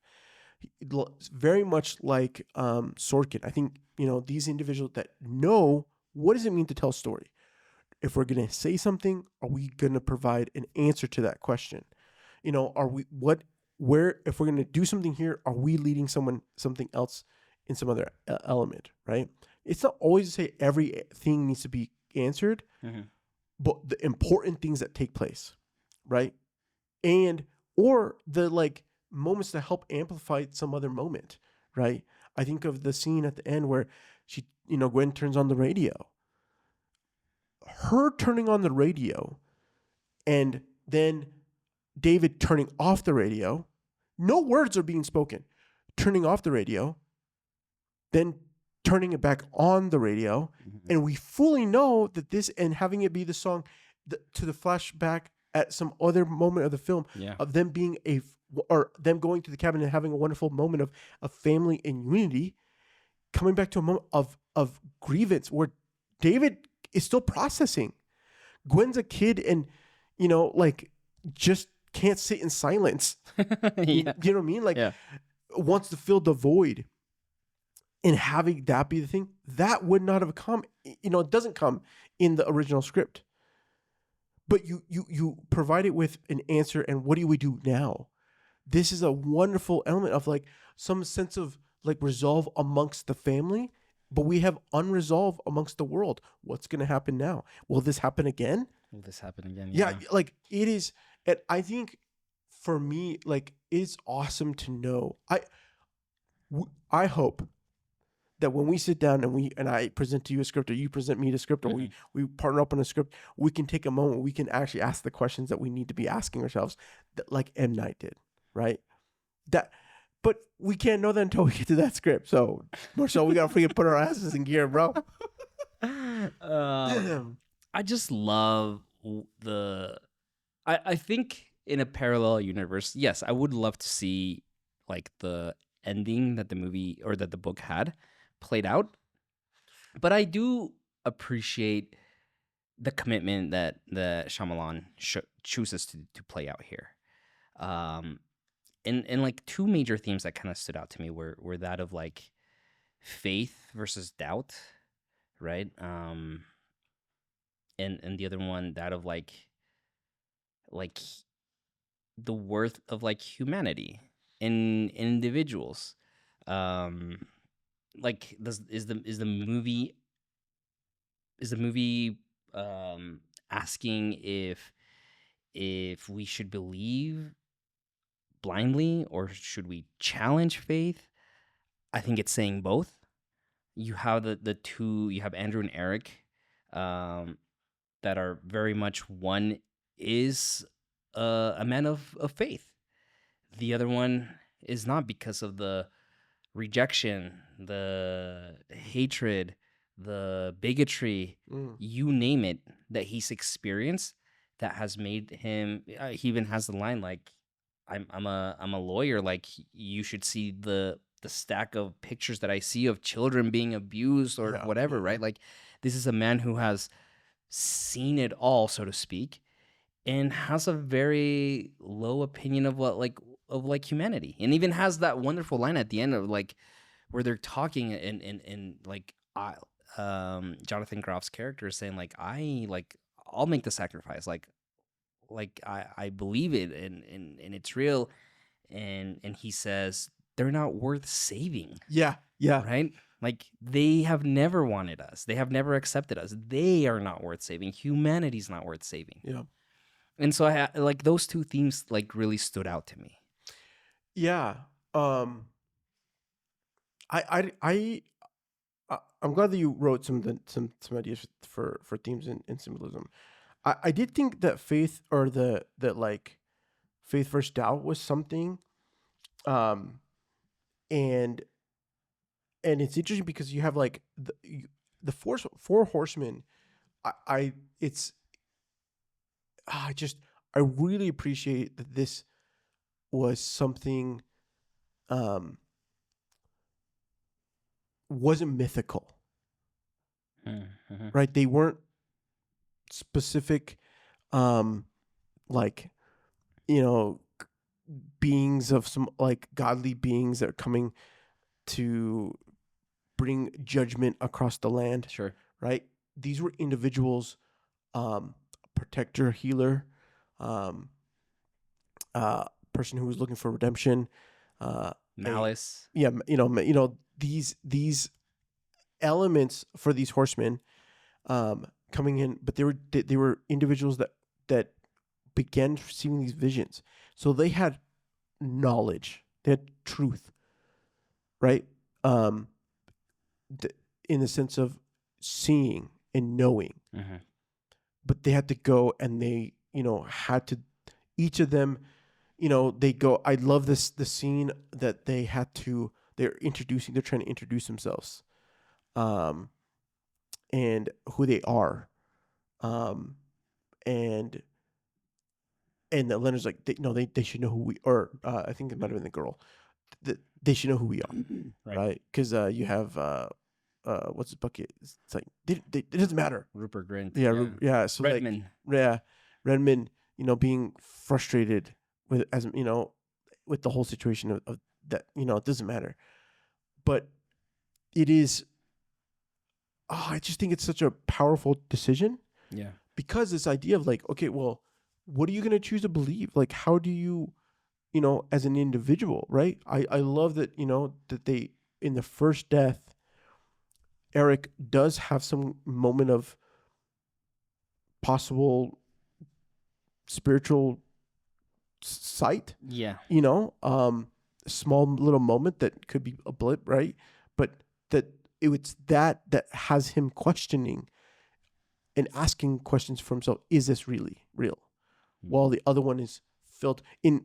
B: very much like Sorkin, I think, you know, these individuals that know what does it mean to tell a story. If we're going to say something, are we going to provide an answer to that question? You know, if we're going to do something here, are we leading something else in some other element, right? it's not always to say everything needs to be answered,
A: Mm-hmm.
B: but the important things that take place, right? And or the like moments to help amplify some other moment, right? I think of the scene at the end where she, Gwen turns on the radio. Her turning on the radio and then David turning off the radio, no words are being spoken. Turning off the radio, then turning it back on the radio, and we fully know that this, and having it be the song to the flashback at some other moment of the film, of them being or them going to the cabin and having a wonderful moment of family and unity, coming back to a moment of grievance where David is still processing. Gwen's a kid and, just can't sit in silence. You know what I mean? Like, wants to fill the void. And having that be the thing, that would not have come, it doesn't come in the original script. But you provide it with an answer, and what do we do now? This is a wonderful element of like some sense of like resolve amongst the family, but we have unresolved amongst the world. What's going to happen now? Will this happen again?
A: Will this happen again?
B: Yeah, like it is. And I think for me, like, it's awesome to know. I hope that when we sit down and I present to you a script, or you present me the script, or we partner up on a script, we can take a moment where we can actually ask the questions that we need to be asking ourselves, that, like M. Night did, right? But we can't know that until we get to that script. So, Marcel, we gotta freaking put our asses in gear, bro.
A: I just love I think in a parallel universe, yes, I would love to see like the ending that the movie or that the book had played out. But I do appreciate the commitment that Shyamalan chooses to play out here. And like two major themes that kind of stood out to me were that of like faith versus doubt, right? And the other one, that of like the worth of like humanity in individuals. Like is the movie asking if we should believe blindly or should we challenge faith? I think it's saying both. You have the two, you have Andrew and Eric, that are very much, one is a man of faith. The other one is not, because of the rejection, the hatred, the bigotry, you name it, that he's experienced, that has made him. He even has the line like, "I'm a lawyer. Like, you should see the stack of pictures that I see of children being abused or whatever." Right? Like, this is a man who has seen it all, so to speak, and has a very low opinion of what humanity, and even has that wonderful line at the end of like where they're talking and like Jonathan Groff's character is saying like, I'll make the sacrifice, like I believe it and it's real, and he says they're not worth saving.
B: Yeah.
A: Right? Like, they have never wanted us. They have never accepted us. They are not worth saving. Humanity's not worth saving.
B: Yeah.
A: And so I like those two themes like really stood out to me.
B: Yeah. I'm glad that you wrote some ideas for themes and symbolism. I did think that faith, or that like faith versus doubt, was something, and it's interesting because you have like the four horsemen. I really appreciate that this was something wasn't mythical.
A: Mm-hmm.
B: Right? They weren't specific like, beings of some like godly beings that are coming to bring judgment across the land.
A: Sure.
B: Right? These were individuals, protector, healer, person who was looking for redemption,
A: malice.
B: These elements for these horsemen coming in, but they were individuals that began receiving these visions. So they had knowledge, they had truth, right? In the sense of seeing and knowing, but they had to go and they, had to, each of them, they go. I love the scene that they're trying to introduce themselves, and who they are, and the Leonard's like, they should know who we are. I think it might have been the girl. They should know who we are, right? Because you have what's his bucket? It's like it doesn't matter.
A: Rupert Grint.
B: Yeah. So
A: Redmond.
B: Redmond. Being frustrated with with the whole situation of that. It doesn't matter, but it is. Oh, I just think it's such a powerful decision.
A: Yeah.
B: Because this idea of like, okay, well, what are you going to choose to believe? Like, how do you, as an individual, right? I love that, that they, in the first death, Eric does have some moment of possible spiritual sight.
A: Yeah.
B: A small little moment that could be a blip, right? But it's that has him questioning and asking questions for himself. Is this really real? While the other one is filled in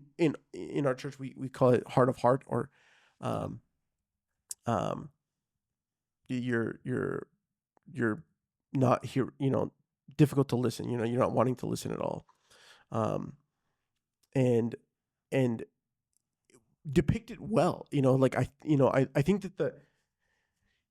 B: our church, we call it heart of heart, or you're not here, difficult to listen, you're not wanting to listen at all, and depicted well, like I think that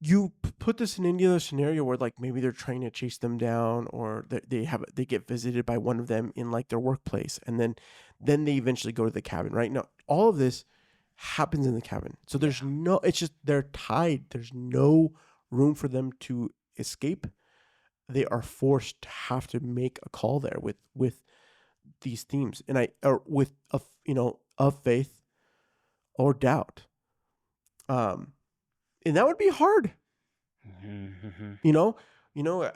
B: you put this in any other scenario where like maybe they're trying to chase them down, or they get visited by one of them in like their workplace, and then they eventually go to the cabin, right? Now all of this happens in the cabin, so there's it's just they're tied. There's no room for them to escape. They are forced to have to make a call there with these themes, and with of faith or doubt, and that would be hard.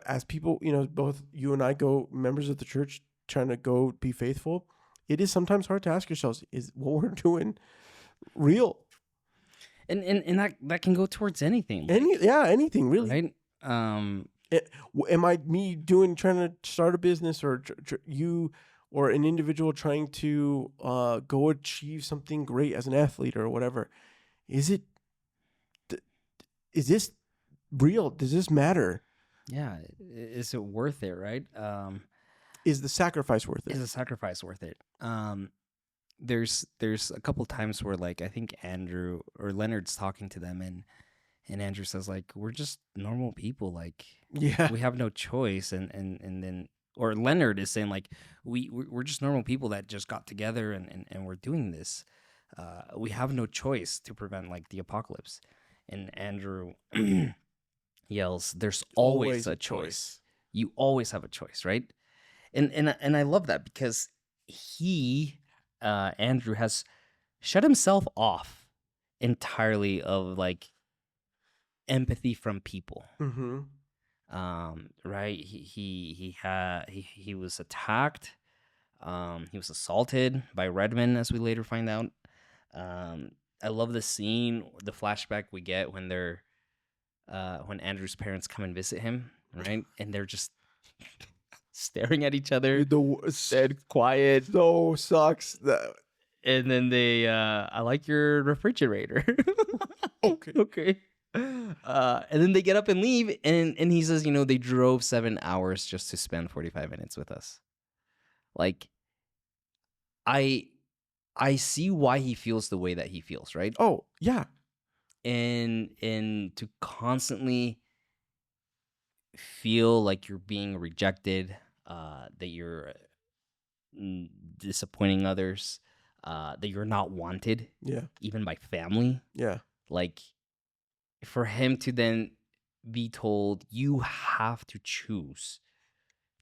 B: As people, both you and I go, members of the church, trying to go be faithful, it is sometimes hard to ask yourselves, is what we're doing real?
A: And that can go towards anything.
B: Anything really.
A: Right?
B: Am I trying to start a business, or you or an individual trying to go achieve something great as an athlete or whatever? Is this real? Does this matter?
A: Yeah. Is it worth it, right?
B: Is the sacrifice worth it?
A: Is the sacrifice worth it? There's a couple times where like I think Andrew or Leonard's talking to them, and Andrew says like, we're just normal people, like we have no choice, and then or Leonard is saying like we're just normal people that just got together and we're doing this. We have no choice to prevent like the apocalypse. And Andrew yells, "There's always a choice. You always have a choice, right?" And I love that because Andrew has shut himself off entirely of like empathy from people. Right? He was attacked. He was assaulted by Redmond, as we later find out. I love the scene, the flashback we get when when Andrew's parents come and visit him, right? And they're just staring at each other, dead quiet.
B: So sucks.
A: And then I like your refrigerator. Okay. And then they get up and leave, and he says, they drove 7 hours just to spend 45 minutes with us. Like, I see why he feels the way that he feels, right?
B: Oh, yeah.
A: And to constantly feel like you're being rejected, that you're disappointing others, that you're not wanted, even by family.
B: Yeah.
A: Like, for him to then be told, you have to choose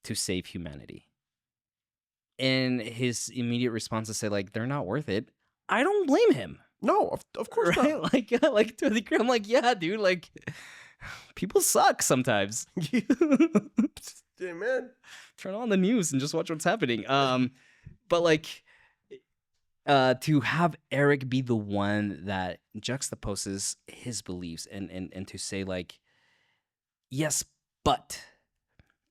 A: to save humanity. And his immediate response is say, like, they're not worth it. I don't blame him.
B: No, of course
A: right?
B: not.
A: Like to a degree, I'm like, yeah, dude, like, people suck sometimes.
B: Yeah, man.
A: Turn on the news and just watch what's happening. But like, to have Eric be the one that juxtaposes his beliefs and to say like, yes, but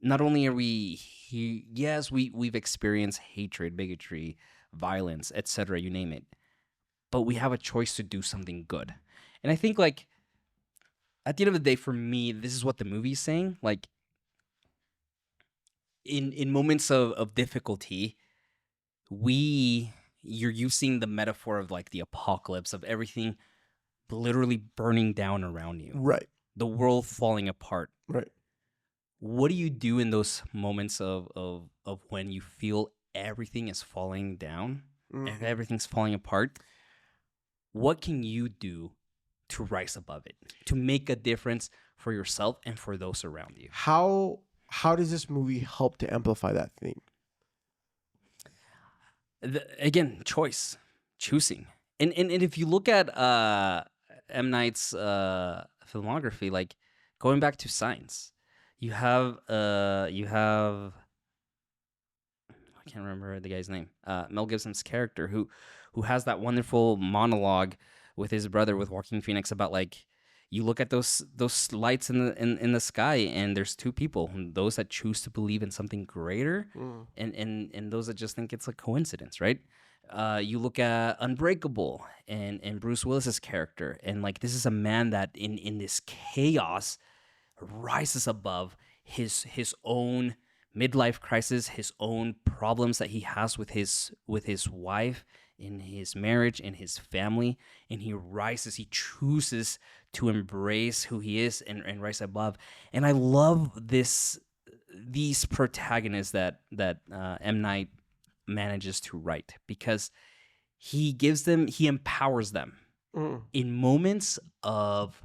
A: not only are yes, we've experienced hatred, bigotry, violence, etc., you name it, but we have a choice to do something good. And I think like at the end of the day, for me, this is what the movie's saying. Like in moments of difficulty, you're using the metaphor of like the apocalypse, of everything literally burning down around you,
B: Right.
A: the world falling apart.
B: Right.
A: What do you do in those moments of when you feel everything is falling down and everything's falling apart? What can you do to rise above it, to make a difference for yourself and for those around you?
B: How does this movie help to amplify that theme?
A: Again, choosing. And if you look at M. Night's filmography, like going back to Signs, you have I can't remember the guy's name. Mel Gibson's character who has that wonderful monologue with his brother, with Joaquin Phoenix, about like, you look at those lights in the sky, and there's two people: those that choose to believe in something greater, and those that just think it's a coincidence, right? You look at Unbreakable and Bruce Willis's character, and like, this is a man that in this chaos rises above his own midlife crisis, his own problems that he has with his wife, in his marriage, in his family, and he chooses to embrace who he is and rise above. And I love these protagonists that M. Night manages to write, because he empowers them in moments of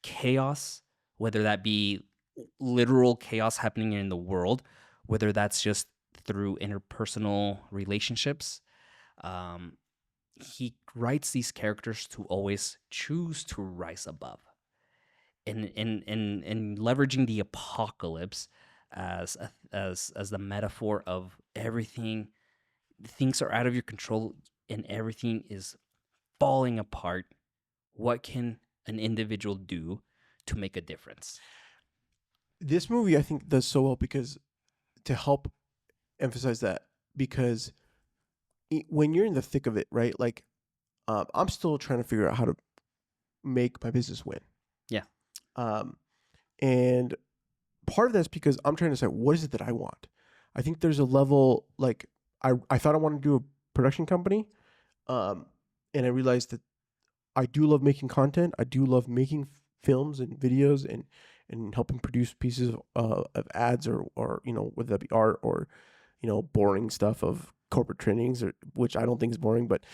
A: chaos, whether that be literal chaos happening in the world, whether that's just through interpersonal relationships. He writes these characters to always choose to rise above, and leveraging the apocalypse as the metaphor of everything. Things are out of your control and everything is falling apart. What can an individual do to make a difference?
B: This movie, I think, does so well because to help emphasize that, because when you're in the thick of it, right? Like, I'm still trying to figure out how to make my business win.
A: Yeah.
B: And part of that's because I'm trying to say, what is it that I want? I think there's a level, like, I thought I wanted to do a production company. And I realized that I do love making content. I do love making films and videos and helping produce pieces of ads or, you know, whether that be art or, you know, boring stuff of corporate trainings, or which I don't think is boring, but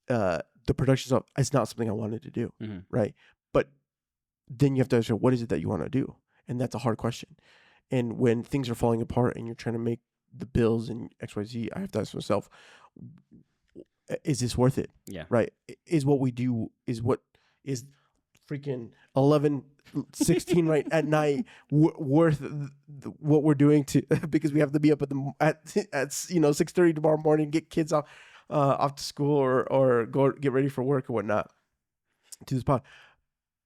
B: the production stuff is not something I wanted to do, right? But then you have to ask, what is it that you want to do? And that's a hard question. And when things are falling apart and you're trying to make the bills and XYZ, I have to ask myself, is this worth it?
A: Yeah.
B: Right? Is what we do, is what is freaking 11:16 right at night worth what we're doing to because we have to be up at 6:30 tomorrow morning, get kids off to school or go get ready for work or whatnot to this pod.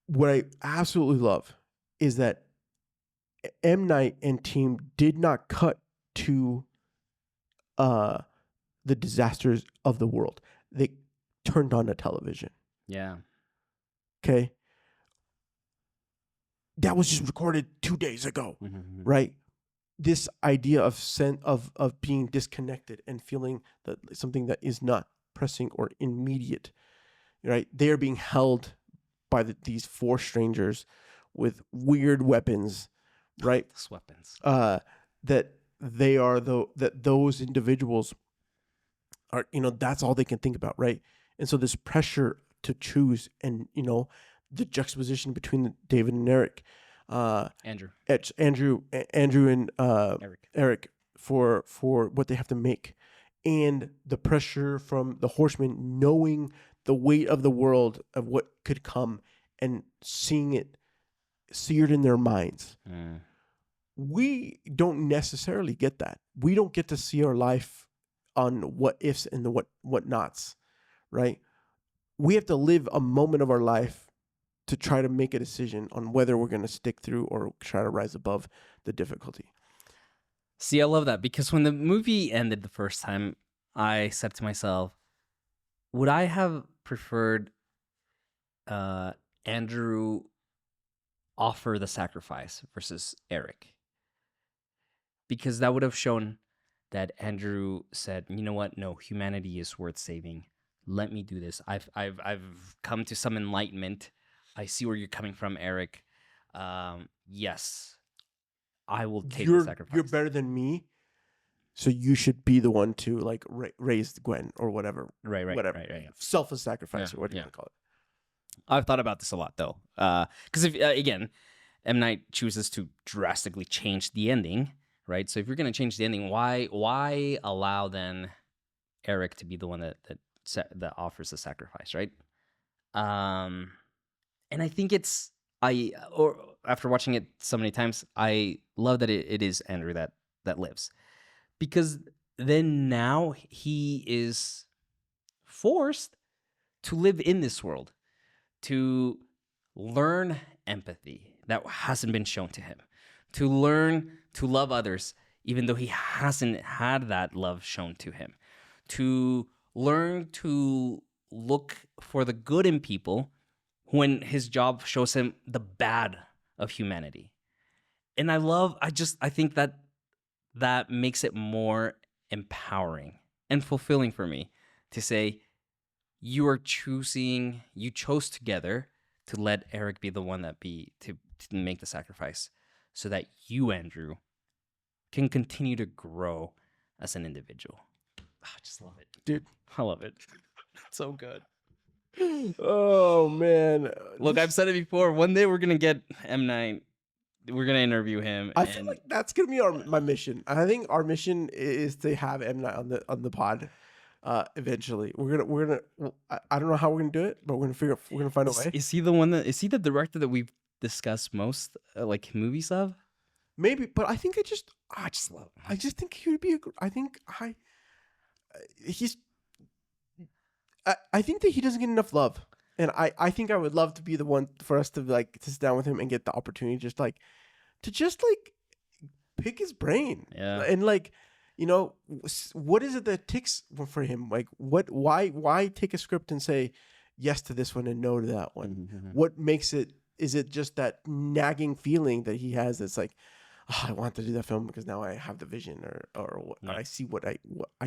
B: What I absolutely love is that M. Night and team did not cut to the disasters of the world. They turned on the television.
A: Yeah.
B: Okay. That was just recorded 2 days ago, right? This idea of being disconnected and feeling that something that is not pressing or immediate, right? They are being held by these four strangers with weird weapons, right?
A: Weapons.
B: That they are that those individuals are, that's all they can think about, right? And so this pressure to choose, and the juxtaposition between David and Eric, Andrew and Eric for what they have to make, and the pressure from the horsemen knowing the weight of the world of what could come and seeing it seared in their minds.
A: Mm.
B: We don't necessarily get that. We don't get to see our life on what ifs and the what nots, right? We have to live a moment of our life to try to make a decision on whether we're going to stick through or try to rise above the difficulty.
A: See, I love that, because when the movie ended the first time, I said to myself, would I have preferred Andrew offer the sacrifice versus Eric? Because that would have shown that Andrew said, you know what? No, humanity is worth saving. Let me do this. I've come to some enlightenment. I see where you're coming from, Eric. Yes, I will take the sacrifice.
B: You're better than me, so you should be the one to like raise Gwen or whatever.
A: Right.
B: Selfless sacrifice, or what do you want to call it?
A: I've thought about this a lot, though, because if again, M. Night chooses to drastically change the ending, right? So if you're going to change the ending, why allow then Eric to be the one that offers the sacrifice, right? And I think or after watching it so many times, I love that it is Andrew that lives, because then now he is forced to live in this world, to learn empathy that hasn't been shown to him, to learn to love others even though he hasn't had that love shown to him, to learn to look for the good in people when his job shows him the bad of humanity. And I think that makes it more empowering and fulfilling for me to say, you chose together to let Eric be the one to make the sacrifice, so that you, Andrew, can continue to grow as an individual. I just love it,
B: dude.
A: I love it. It's so good.
B: Oh man!
A: Look, I've said it before. One day we're gonna get M. Night. We're gonna interview him.
B: I feel like that's gonna be my mission. I think our mission is to have M. Night on the pod. Eventually, we're gonna. I don't know how we're gonna do it, but we're gonna find a way.
A: Is he the director that we've discussed most like movies of?
B: Maybe, but I think I just
A: love him.
B: I just think he would be. I think that he doesn't get enough love, and I think I would love to be the one for us to like to sit down with him and get the opportunity to pick his brain, and like, you know, what is it that ticks for him? Like, why take a script and say yes to this one and no to that one? Mm-hmm. What makes it? Is it just that nagging feeling that he has that's like, oh, I want to do that film because now I have the vision, or I see what I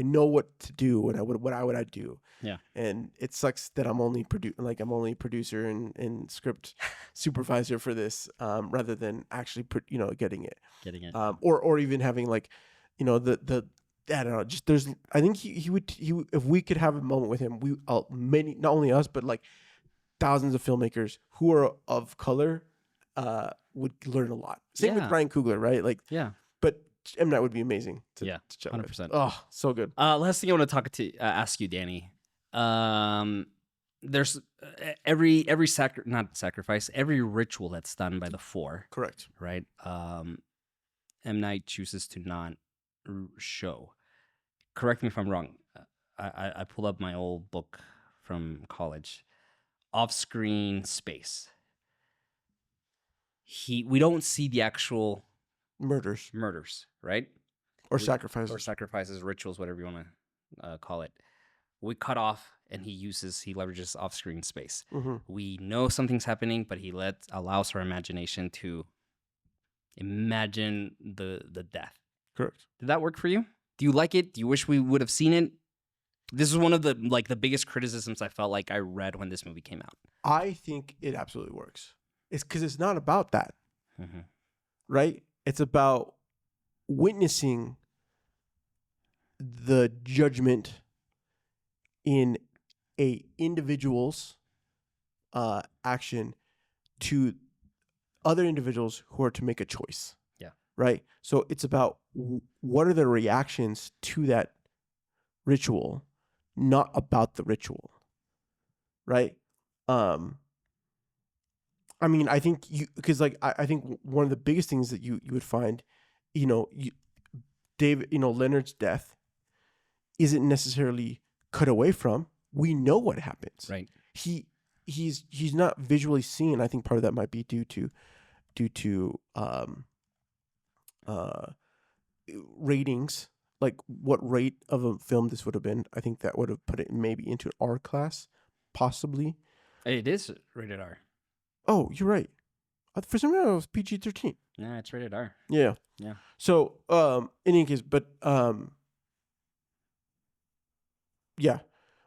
B: know what to do, and what would I do?
A: Yeah. And
B: it sucks that I'm only producer and script supervisor for this, rather than actually getting it. Or even having like, you know, the I don't know, just I think he would if we could have a moment with him, many, not only us but like thousands of filmmakers who are of color would learn a lot. Same with Ryan Coogler, right? Like, but M. Night would be amazing to chat 100%. With. Oh, so good.
A: Last thing I want to ask you, Danny. There's every not sacrifice, every ritual that's done by the four.
B: Correct.
A: Right. M. Night chooses to not show. Correct me if I'm wrong. I pulled up my old book from college. Off-screen space. We don't see the actual murders, right?
B: Or sacrifices,
A: rituals, whatever you want to call it. We cut off, and he leverages off-screen space. Mm-hmm. We know something's happening, but he allows our imagination to imagine the death.
B: Correct.
A: Did that work for you? Do you like it? Do you wish we would have seen it? This is one of the biggest criticisms I felt like I read when this movie came out.
B: I think it absolutely works. It's because it's not about that, mm-hmm. right? It's about witnessing the judgment in a individual's action to other individuals who are to make a choice.
A: Yeah.
B: Right? So it's about what are the reactions to that ritual, not about the ritual. Right? I mean, I think because like I think one of the biggest things that you would find, David, Leonard's death isn't necessarily cut away from. We know what happens.
A: Right.
B: He's not visually seen. I think part of that might be due to ratings, like what rate of a film this would have been. I think that would have put it maybe into an R class, possibly.
A: It is rated R.
B: Oh, you're right. For some reason, it was PG-13.
A: Nah, it's rated R.
B: Yeah.
A: Yeah.
B: So, in any case, but yeah,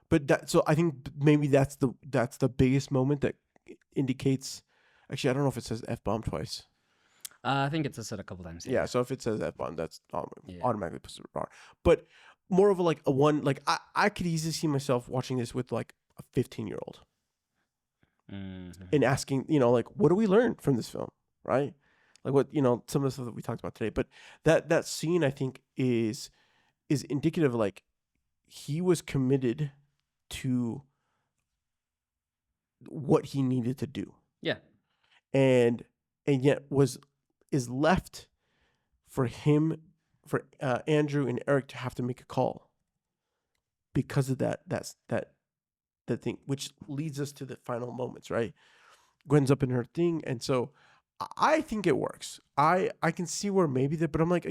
B: but so I think maybe that's the biggest moment that indicates. Actually, I don't know if it says F-bomb twice.
A: I think it's said a couple times.
B: Yeah. So if it says F-bomb, that's
A: Yeah.
B: automatically puts it wrong. But more of a one, like I could easily see myself watching this with like a 15-year-old and asking, like, what do we learn from this film, right? Like what, some of the stuff that we talked about today. But that scene, I think, is indicative of like he was committed to what he needed to do.
A: Yeah.
B: And yet is left for him, for Andrew and Eric to have to make a call because of that thing, which leads us to the final moments, right? Gwen's up in her thing, and so I think it works. I can see where maybe that, but I'm like,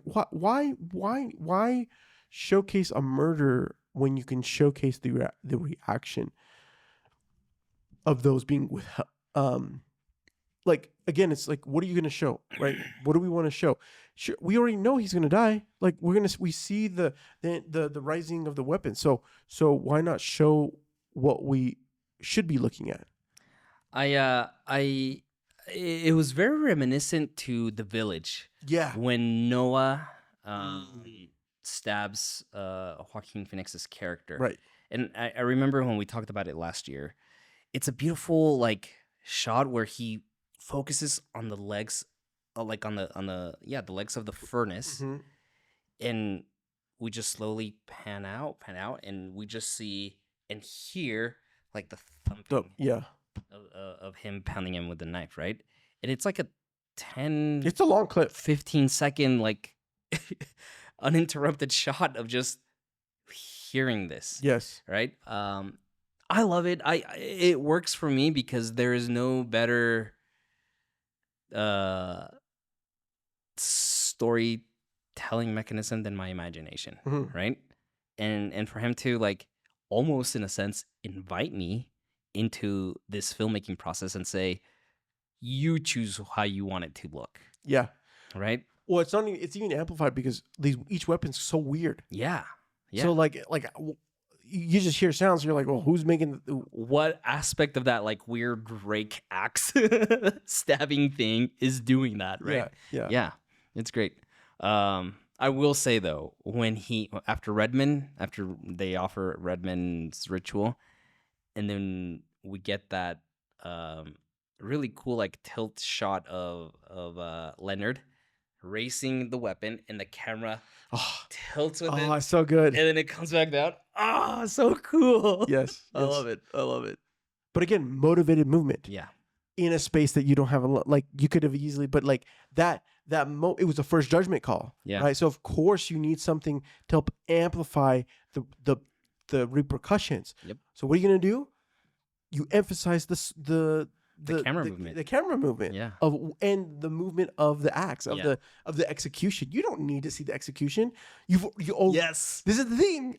B: why showcase a murder when you can showcase the reaction of those being with, like, again, it's like, what are you going to show, right? What do we want to show? Sure, we already know he's going to die. Like, we see the rising of the weapon. So why not show what we should be looking at?
A: It was very reminiscent to The Village.
B: Yeah.
A: When Noah stabs Joaquin Phoenix's character.
B: Right.
A: And I remember when we talked about it last year. It's a beautiful like shot where he focuses on the legs, like on the legs of the furnace, and we just slowly pan out, and we just see and hear like the thumping of him pounding him with the knife, right? And it's like it's
B: a long clip,
A: 15-second like uninterrupted shot of just hearing this.
B: Yes.
A: Right? I love it. It works for me because there is no better storytelling mechanism than my imagination, right? And for him to like almost in a sense invite me into this filmmaking process and say, you choose how you want it to look.
B: Yeah.
A: Right?
B: Well, it's even amplified because each weapon's so weird.
A: Yeah. Yeah.
B: So like you just hear sounds, you're like, well, who's making
A: what aspect of that like weird rake axe stabbing thing is doing that, right? Yeah, it's great. I will say though, when after they offer Redmond's ritual, and then we get that really cool like tilt shot of Leonard racing the weapon, and the camera tilts with it.
B: Oh, so good.
A: And then it comes back down. Oh, so cool.
B: Yes.
A: I love it.
B: But again, motivated movement.
A: Yeah.
B: In a space that you don't have like you could have easily, but like it was a first judgment call.
A: Yeah.
B: Right. So of course you need something to help amplify the repercussions.
A: Yep.
B: So what are you gonna do? You emphasize the
A: camera movement.
B: The camera movement.
A: Yeah.
B: And the movement of the axe, of the execution. You don't need to see the execution.
A: Yes.
B: This is the thing.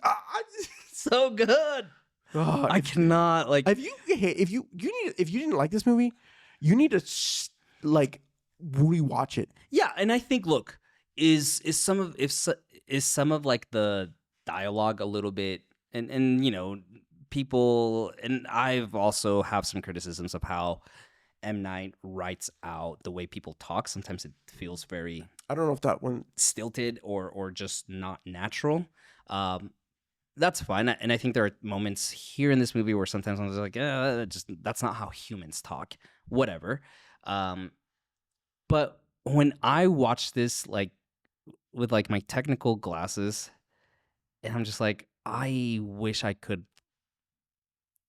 A: So good. I cannot like
B: if you didn't like this movie, you need to like rewatch it.
A: Yeah, and I think look, is some of like the dialogue a little bit, and people, and I've also have some criticisms of how M. Night writes out the way people talk. Sometimes it feels very,
B: I don't know if that one
A: stilted or just not natural. That's fine, and I think there are moments here in this movie where sometimes I'm just like, that's not how humans talk. Whatever. But when I watch this, like with like my technical glasses, and I'm just like, I wish I could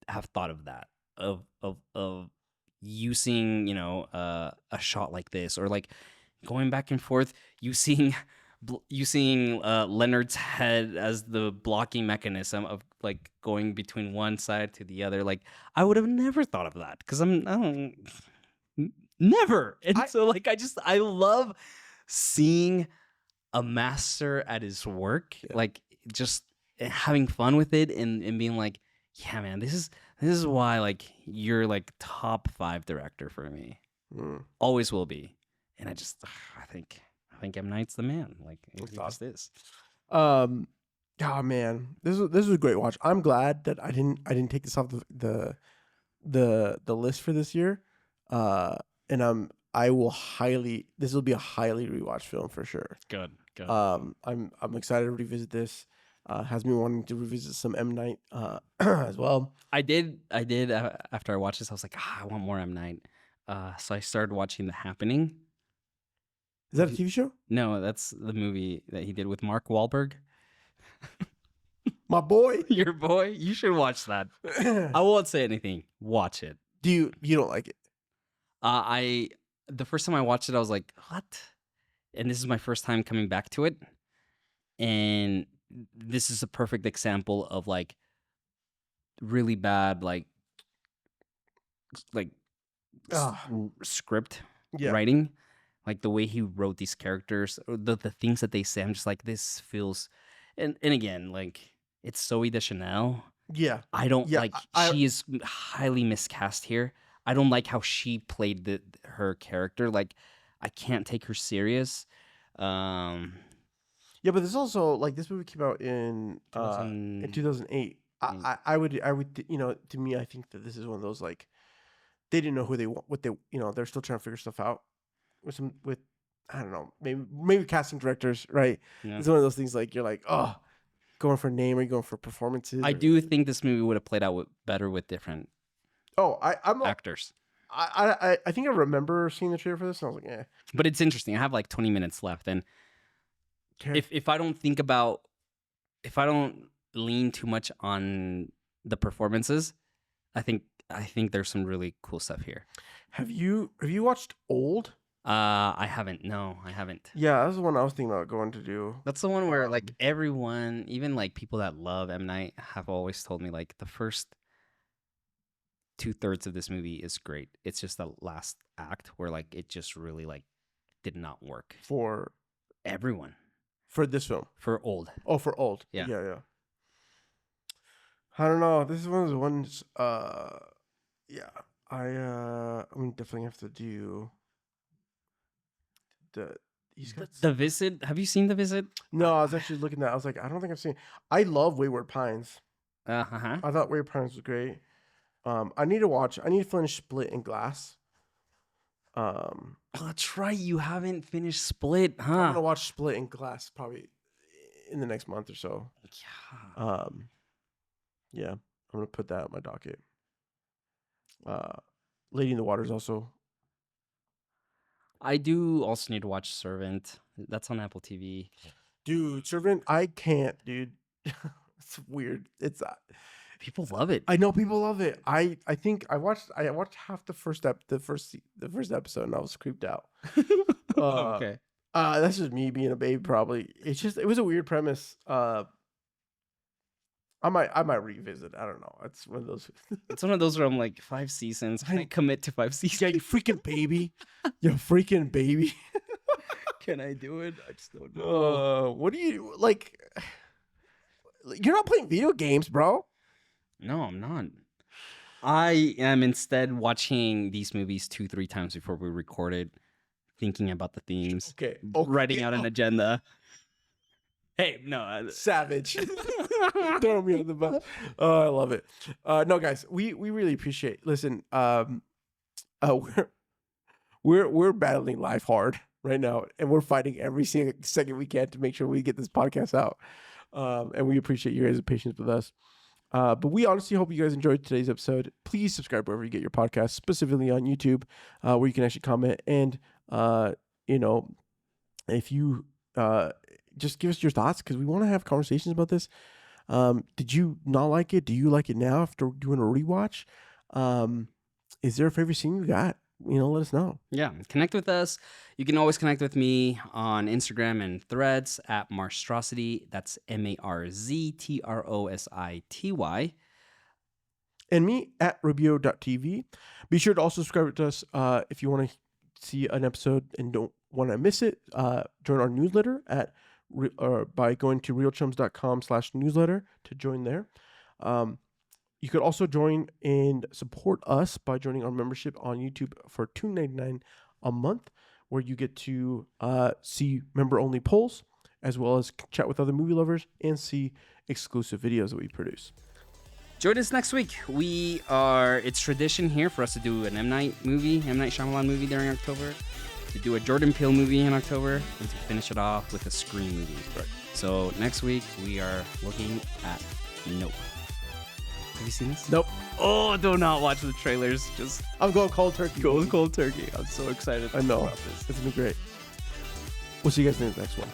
A: have thought of that, of using, a shot like this, or like going back and forth, using Leonard's head as the blocking mechanism of like going between one side to the other. Like I would have never thought of that because never. And so like I love seeing a master at his work, like just having fun with it and being like, yeah, man, this is why like you're like top 5 director for me. Always will be. And I think M. Night's the man. Like he just is.
B: Oh man, this was a great watch. I'm glad that I didn't take this off the list for this year. And this will be a highly rewatched film for sure.
A: Good.
B: I'm excited to revisit this. Has me wanting to revisit some M. Night as well.
A: I did after I watched this, I was like, I want more M. Night. So I started watching The Happening.
B: Is that a TV show?
A: No, that's the movie that he did with Mark Wahlberg.
B: My boy.
A: Your boy. You should watch that. I won't say anything. Watch it.
B: You don't like it?
A: The first time I watched it, I was like, what? And this is my first time coming back to it. And this is a perfect example of like really bad script writing. Like the way he wrote these characters, or the things that they say, I'm just like, this feels, and again, like it's Zoe Deschanel.
B: Yeah,
A: I don't like. She is highly miscast here. I don't like how she played her character. Like, I can't take her serious.
B: Yeah, but there's also like this movie came out in 2008. I would to me, I think that this is one of those like they didn't know what they they're still trying to figure stuff out. With I don't know, maybe casting directors, right? Yeah. It's one of those things like you're like, oh, going for name or you going for performances.
A: I do think this movie would have played out better with different actors.
B: I think I remember seeing the trailer for this and I was like, yeah.
A: But it's interesting. I have like 20 minutes left, and if I don't lean too much on the performances, I think there's some really cool stuff here.
B: Have you watched Old?
A: I haven't. No, I haven't.
B: Yeah, that's the one I was thinking about going to do.
A: That's the one where like everyone, even like people that love M. Night, have always told me like the first 2/3 of this movie is great. It's just the last act where like it just really like did not work
B: for
A: everyone.
B: For this film,
A: for Old.
B: Oh, for Old. Yeah. I don't know. This is one of the ones. Yeah, I'm definitely have to do.
A: The Visit. Have you seen The Visit?
B: No, I was actually looking at. I was like, I don't think I've seen. I love Wayward Pines. I thought Wayward Pines was great. I need to finish Split and Glass.
A: That's right. You haven't finished Split, huh?
B: I'm gonna watch Split and Glass probably in the next month or so.
A: Yeah.
B: Yeah. I'm gonna put that on my docket. Lady in the Water is also.
A: I do also need to watch Servant. That's on Apple TV.
B: Dude, Servant, I can't, dude. It's weird. It's
A: people love it.
B: I know people love it. I think I watched half the first episode and I was creeped out.
A: Okay.
B: That's just me being a baby probably. It was a weird premise. I might revisit. I don't know. It's one of those.
A: It's one of those where I'm like 5 seasons. Can I commit to 5 seasons?
B: Yeah, you freaking baby. You freaking baby.
A: Can I do it? I just don't know.
B: What do you like? You're not playing video games, bro.
A: No, I'm not. I am instead watching these movies 2-3 times before we record it, thinking about the themes.
B: Okay.
A: Writing out an agenda. Hey, no.
B: Savage. Throw me on the bus. Oh, I love it. No, guys, we really appreciate. Listen, we're battling life hard right now, and we're fighting every single second we can to make sure we get this podcast out. And we appreciate your guys' patience with us. But we honestly hope you guys enjoyed today's episode. Please subscribe wherever you get your podcasts, specifically on YouTube, where you can actually comment. And, if you just give us your thoughts, because we want to have conversations about this. Did you not like it? Do you like it now after doing a rewatch? is there a favorite scene you got? Let us know.
A: Yeah, connect with us. You can always connect with me on Instagram and Threads at Marstrosity. That's MARZTROSITY.
B: And me at Rubio.tv. Be sure to also subscribe to us if you want to see an episode and don't want to miss it. Join our newsletter by going to realchums.com/newsletter to join there. You could also join and support us by joining our membership on YouTube for $2.99 a month, where you get to see member-only polls, as well as chat with other movie lovers and see exclusive videos that we produce.
A: Join us next week. It's tradition here for us to do an M. Night Shyamalan movie during October, to do a Jordan Peele movie in October, and to finish it off with a Scream movie.
B: Right.
A: So next week, we are looking at Nope. Have you seen this?
B: Nope.
A: Oh, do not watch the trailers. Just
B: I'm going cold turkey.
A: go cold turkey. I'm so excited.
B: I know.
A: About this.
B: It's going to be great. We'll see you guys in the next one.